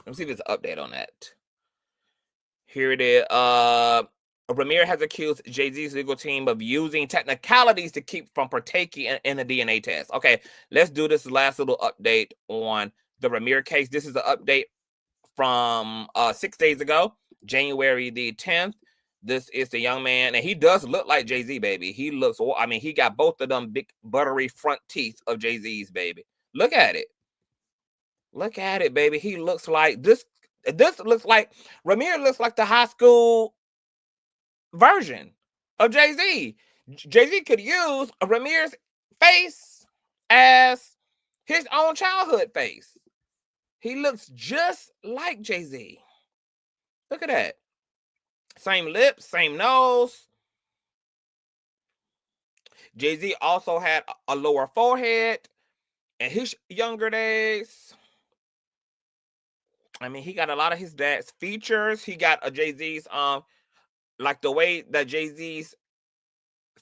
Let me see if there's an update on that. Here it is. Rymir has accused Jay-Z's legal team of using technicalities to keep from partaking in a DNA test. Okay, let's do this last little update on the Rymir case. This is an update from 6 days ago, January the 10th. This is the young man, and he does look like Jay-Z, baby. He looks, I mean, he got both of them big buttery front teeth of Jay-Z's, baby. Look at it. Look at it, baby. He looks like this. This looks like, Rymir looks like the high school version of Jay-Z. Jay-Z could use Rymir's face as his own childhood face. He looks just like Jay-Z. Look at that. Same lips, same nose. Jay-Z also had a lower forehead in his younger days. I mean, he got a lot of his dad's features. He got a Jay-Z's, like the way that Jay-Z's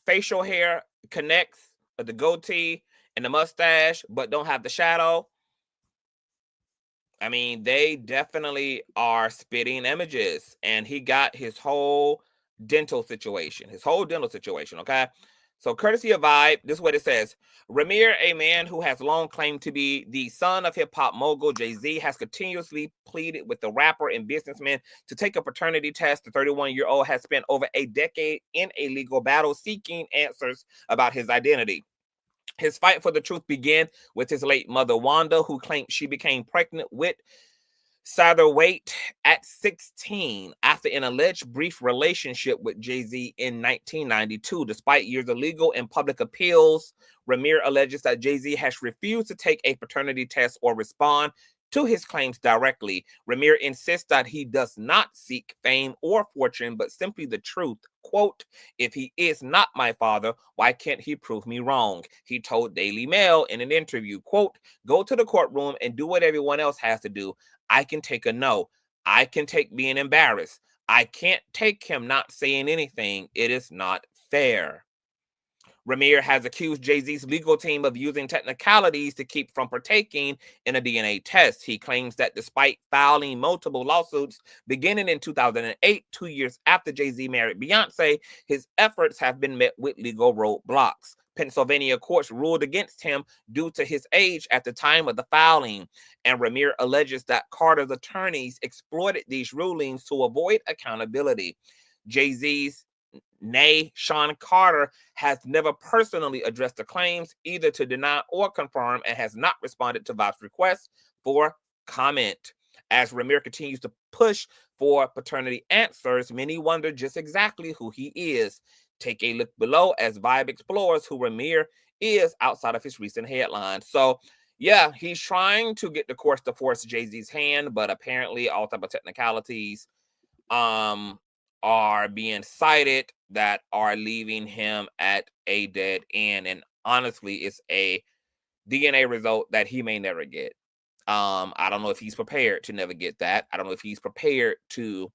facial hair connects with the goatee and the mustache, but don't have the shadow. I mean, they definitely are spitting images, and he got his whole dental situation, okay? So courtesy of Vibe, this is what it says. Rymir, a man who has long claimed to be the son of hip-hop mogul Jay-Z, has continuously pleaded with the rapper and businessman to take a paternity test. The 31-year-old has spent over a decade in a legal battle seeking answers about his identity. His fight for the truth began with his late mother, Wanda, who claimed she became pregnant with Satterthwaite at 16 after an alleged brief relationship with Jay-Z in 1992. Despite years of legal and public appeals, Rymir alleges that Jay-Z has refused to take a paternity test or respond to his claims directly. Rymir insists that he does not seek fame or fortune, but simply the truth. Quote, "If he is not my father, why can't he prove me wrong?" He told Daily Mail in an interview, quote, "Go to the courtroom and do what everyone else has to do. I can take a no. I can take being embarrassed. I can't take him not saying anything. It is not fair." Rymir has accused Jay-Z's legal team of using technicalities to keep from partaking in a DNA test. He claims that despite filing multiple lawsuits beginning in 2008, 2 years after Jay-Z married Beyonce, his efforts have been met with legal roadblocks. Pennsylvania courts ruled against him due to his age at the time of the filing, and Rymir alleges that Carter's attorneys exploited these rulings to avoid accountability. Jay-Z's Shawn Carter has never personally addressed the claims, either to deny or confirm, and has not responded to Vibe's request for comment. As Rymir continues to push for paternity answers, many wonder just exactly who he is. Take a look below as Vibe explores who Rymir is outside of his recent headlines. So, yeah, he's trying to get the courts to force Jay-Z's hand, but apparently all type of technicalities are being cited that are leaving him at a dead end. And honestly, it's a DNA result that he may never get. I don't know if he's prepared to never get that. I don't know if he's prepared to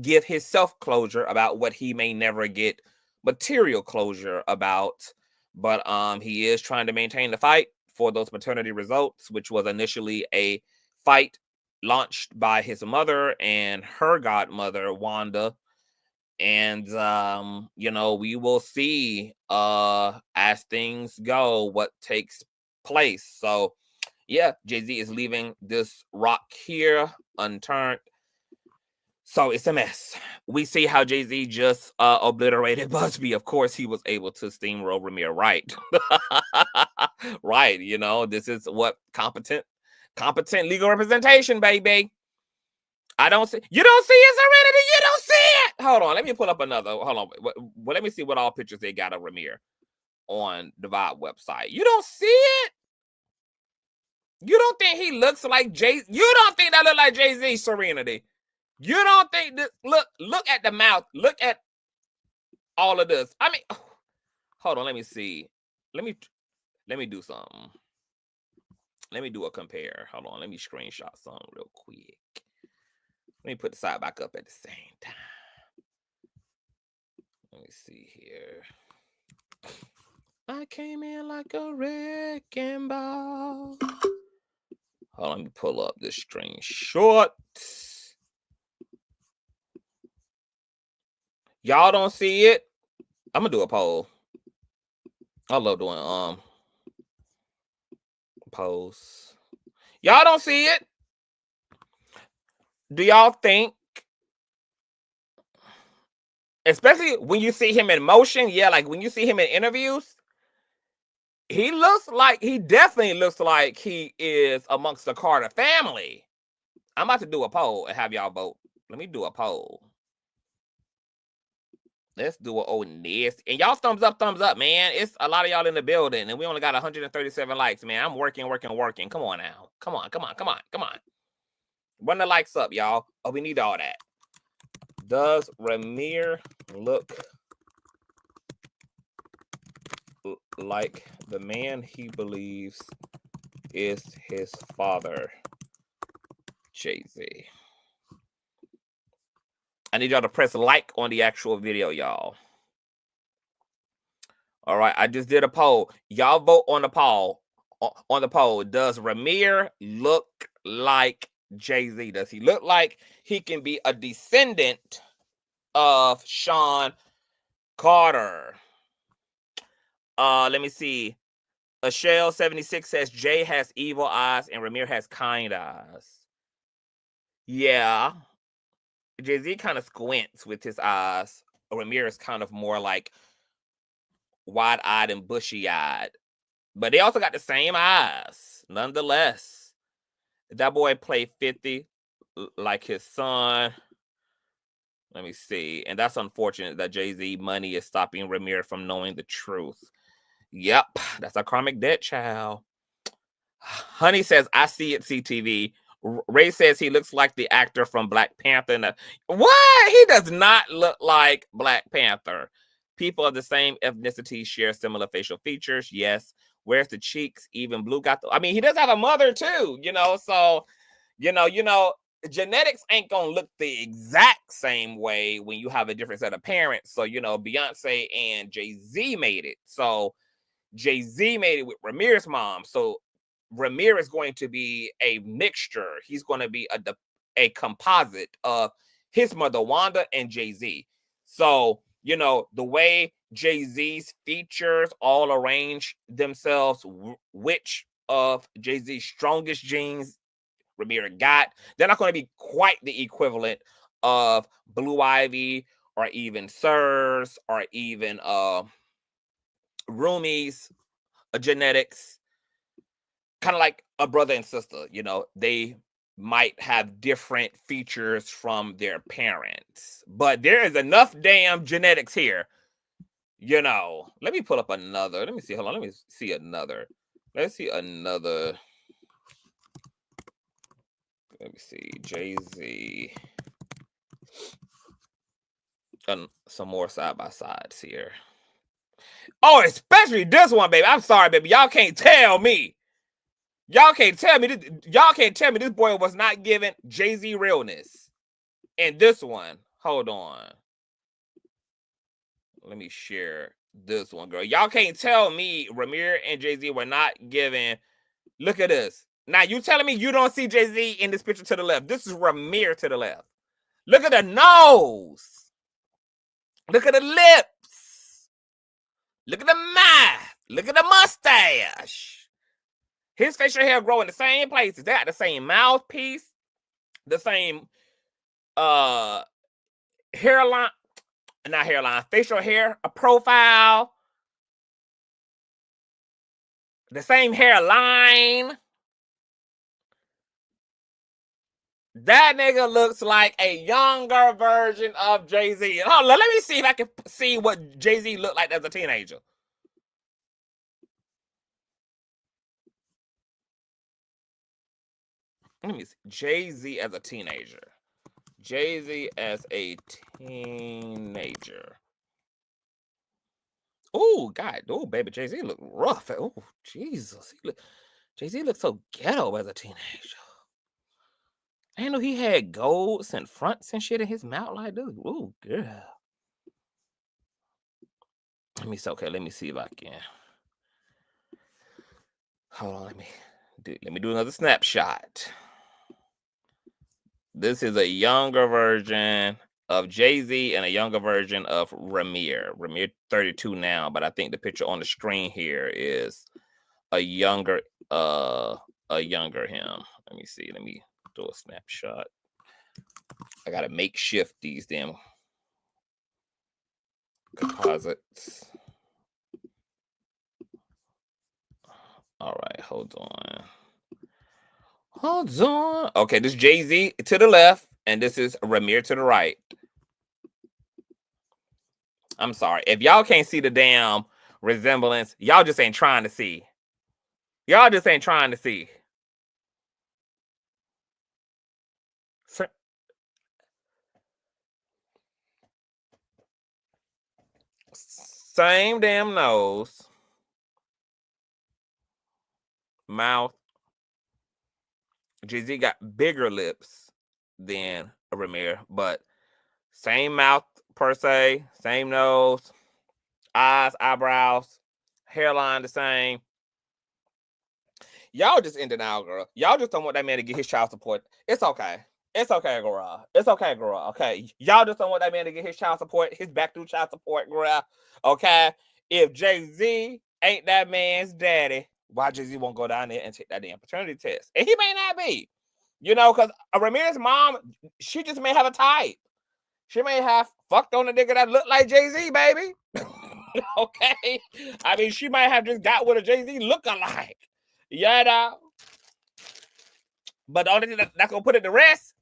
give his self-closure about what he may never get material closure about. But he is trying to maintain the fight for those paternity results, which was initially a fight launched by his mother and her godmother, Wanda. And you know, we will see as things go what takes place. So yeah, Jay-Z is leaving this rock here unturned. So it's a mess. We see how Jay-Z just obliterated Buzbee. Of course, he was able to steamroll Rymir, right? Right, you know, this is what competent legal representation, baby. I don't see. You don't see it, Serenity. You don't see it. Hold on. Let me pull up another. Hold on. Well, let me see what all pictures they got of Rymir on the Vibe website. You don't see it. You don't think he looks like Jay? You don't think that look like Jay-Z, Serenity? You don't think this? Look at the mouth. Look at all of this. I mean, hold on. Let me see. Let me do something. Let me do a compare. Hold on. Let me screenshot something real quick. Let me put the side back up at the same time. Let me see here. I came in like a wrecking ball. Hold on, let me pull up this screenshot. Y'all don't see it? I'm gonna do a poll. I love doing polls. Y'all don't see it? Do y'all think, especially when you see him in motion, yeah, like when you see him in interviews, he definitely looks like he is amongst the Carter family. I'm about to do a poll and have y'all vote. Let me do a poll. Let's do an old nasty. And y'all thumbs up, man. It's a lot of y'all in the building, and we only got 137 likes, man. I'm working. Come on now. Come on. Run the likes up, y'all. Oh, we need all that. Does Rymir look like the man he believes is his father, Jay-Z? I need y'all to press like on the actual video, y'all. All right, I just did a poll. Y'all vote on the poll. Does Rymir look like Jay-Z? Does he look like he can be a descendant of Shawn Carter? Let me see. Ashell76 says Jay has evil eyes and Rymir has kind eyes. Yeah. Jay-Z kind of squints with his eyes. Rymir is kind of more like wide-eyed and bushy-eyed. But they also got the same eyes, nonetheless. That boy played 50 like his son. Let me see. And that's unfortunate that Jay-Z money is stopping Rymir from knowing the truth. Yep, that's a karmic debt, child. Honey says, I see it, CTV. Ray says he looks like the actor from Black Panther. What? He does not look like Black Panther. People of the same ethnicity share similar facial features. Yes. Where's the cheeks? Even Blue got the... I mean, he does have a mother too, so, genetics ain't gonna look the exact same way when you have a different set of parents. So, Beyonce and Jay-Z made it. So Jay-Z made it with Rymir's mom. So Rymir is going to be a mixture. He's going to be a composite of his mother, Wanda, and Jay-Z. So, the way Jay-Z's features all arrange themselves, which of Jay-Z's strongest genes Rymir got, they're not going to be quite the equivalent of Blue Ivy or even SUES or even Rumi's genetics. Kind of like a brother and sister, they might have different features from their parents, but there is enough damn genetics here. Let me pull up another. Let me see. Hold on. Let me see another. Let's see another. Let me see. Jay-Z. And some more side by sides here. Oh, especially this one, baby. I'm sorry, baby. Y'all can't tell me. Y'all can't tell me this boy was not giving Jay-Z realness. And this one, hold on. Let me share this one, girl. Y'all can't tell me Rymir and Jay-Z were not giving. Look at this. Now, you telling me you don't see Jay-Z in this picture to the left. This is Rymir to the left. Look at the nose. Look at the lips. Look at the mouth. Look at the mustache. His facial hair grow in the same places. They got the same mouthpiece, the same hairline, not hairline, facial hair, a profile, the same hairline. That nigga looks like a younger version of Jay-Z. Hold on, let me see if I can see what Jay-Z looked like as a teenager. Let me see. Jay-Z as a teenager. Jay-Z as a teenager. Oh, God. Oh, baby. Jay-Z look rough. Oh, Jesus. Jay-Z looks so ghetto as a teenager. I didn't know he had golds and fronts and shit in his mouth like this. Oh, girl. Let me see if I can. Hold on, let me do another snapshot. This is a younger version of Jay-Z and a younger version of Rymir. Rymir 32 now, but I think the picture on the screen here is a younger him. Let me see. Let me do a snapshot. I gotta makeshift these damn composites. All right, hold on. Okay, this is Jay-Z to the left, and this is Rymir to the right. I'm sorry. If y'all can't see the damn resemblance, y'all just ain't trying to see. Y'all just ain't trying to see. Same damn nose. Mouth. Jay-Z got bigger lips than Rymir, but same mouth per se, same nose, eyes, eyebrows, hairline the same. Y'all just in denial, girl. Y'all just don't want that man to get his child support. It's okay. It's okay, girl. It's okay, girl. Okay. Y'all just don't want that man to get his child support, his back through child support, girl. Okay. If Jay-Z ain't that man's daddy, why Jay-Z won't go down there and take that damn paternity test? And he may not be. You know, because Rymir's mom, she just may have a type. She may have fucked on a nigga that looked like Jay-Z, baby. Okay? I mean, she might have just got with a Jay-Z look-alike. You know? But the only thing that's going to put it to rest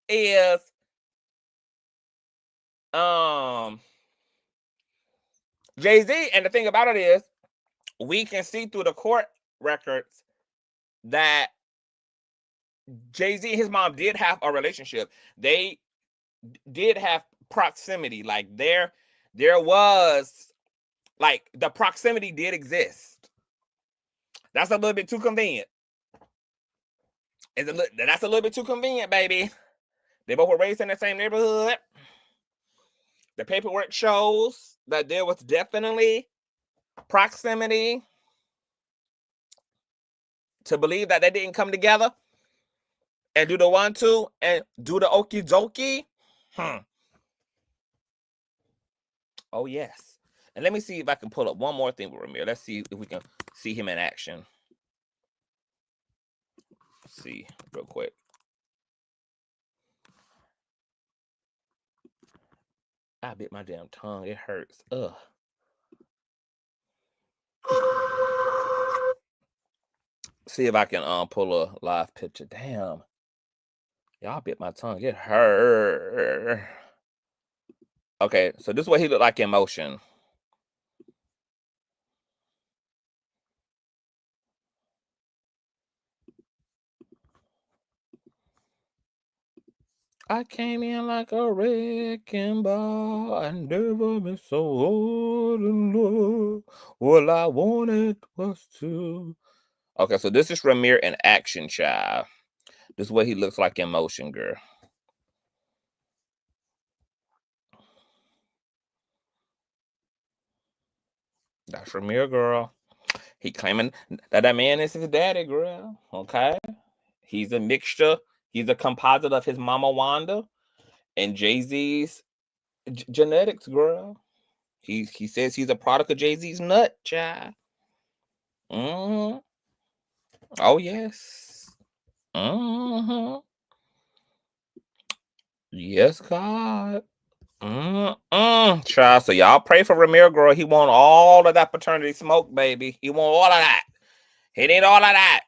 is Jay-Z. And the thing about it is, we can see through the court records that Jay-Z and his mom did have a relationship. They did have proximity. Like there was, like, the proximity did exist. That's a little bit too convenient. That's a little bit too convenient, baby. They both were raised in the same neighborhood. The paperwork shows that there was definitely proximity. To believe that they didn't come together and do the 1-2 and do the okie dokie. Oh, yes. And let me see if I can pull up one more thing with Rymir. Let's see if we can see him in action. Let's see real quick. I bit my damn tongue. It hurts. Ugh. See if I can pull a live picture. Damn. Y'all bit my tongue. It hurt. Okay, so this is what he looked like in motion. I came in like a wrecking ball. I never been so hard in love. All I wanted was to. Okay, so this is Rymir in action, child. This is what he looks like in motion, girl. That's Rymir, girl. He claiming that man is his daddy, girl. Okay? He's a mixture. He's a composite of his mama Wanda and Jay-Z's genetics, girl. He says he's a product of Jay-Z's nut, child. Mm-hmm. Oh, yes. Mm-hmm. Yes, God. Child, so y'all pray for Rymir, girl. He want all of that paternity smoke, baby. He want all of that. He need all of that.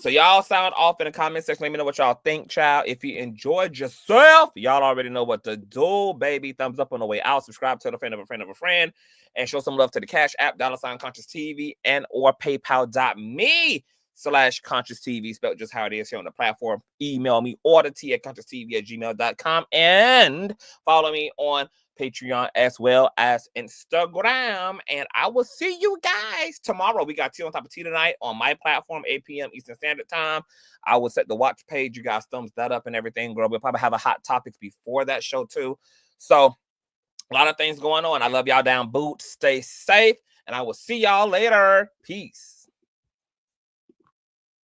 So y'all sound off in the comment section. Let me know what y'all think, child. If you enjoyed yourself, y'all already know what to do, baby. Thumbs up on the way out. Subscribe to the friend of a friend of a friend. And show some love to the Cash App, $Consciouztv, and or PayPal.me/Consciouztv, spelled just how it is here on the platform. Email me, order t@consciouztv@gmail.com. And follow me on Patreon as well as Instagram. And I will see you guys tomorrow. We got Tea on Top of Tea tonight on my platform, 8 p.m. Eastern Standard Time. I will set the watch page. You guys thumbs that up and everything, girl. We'll probably have a hot topics before that show too. So A lot of things going on. I love y'all down boot. Stay safe, and I will see y'all later. Peace.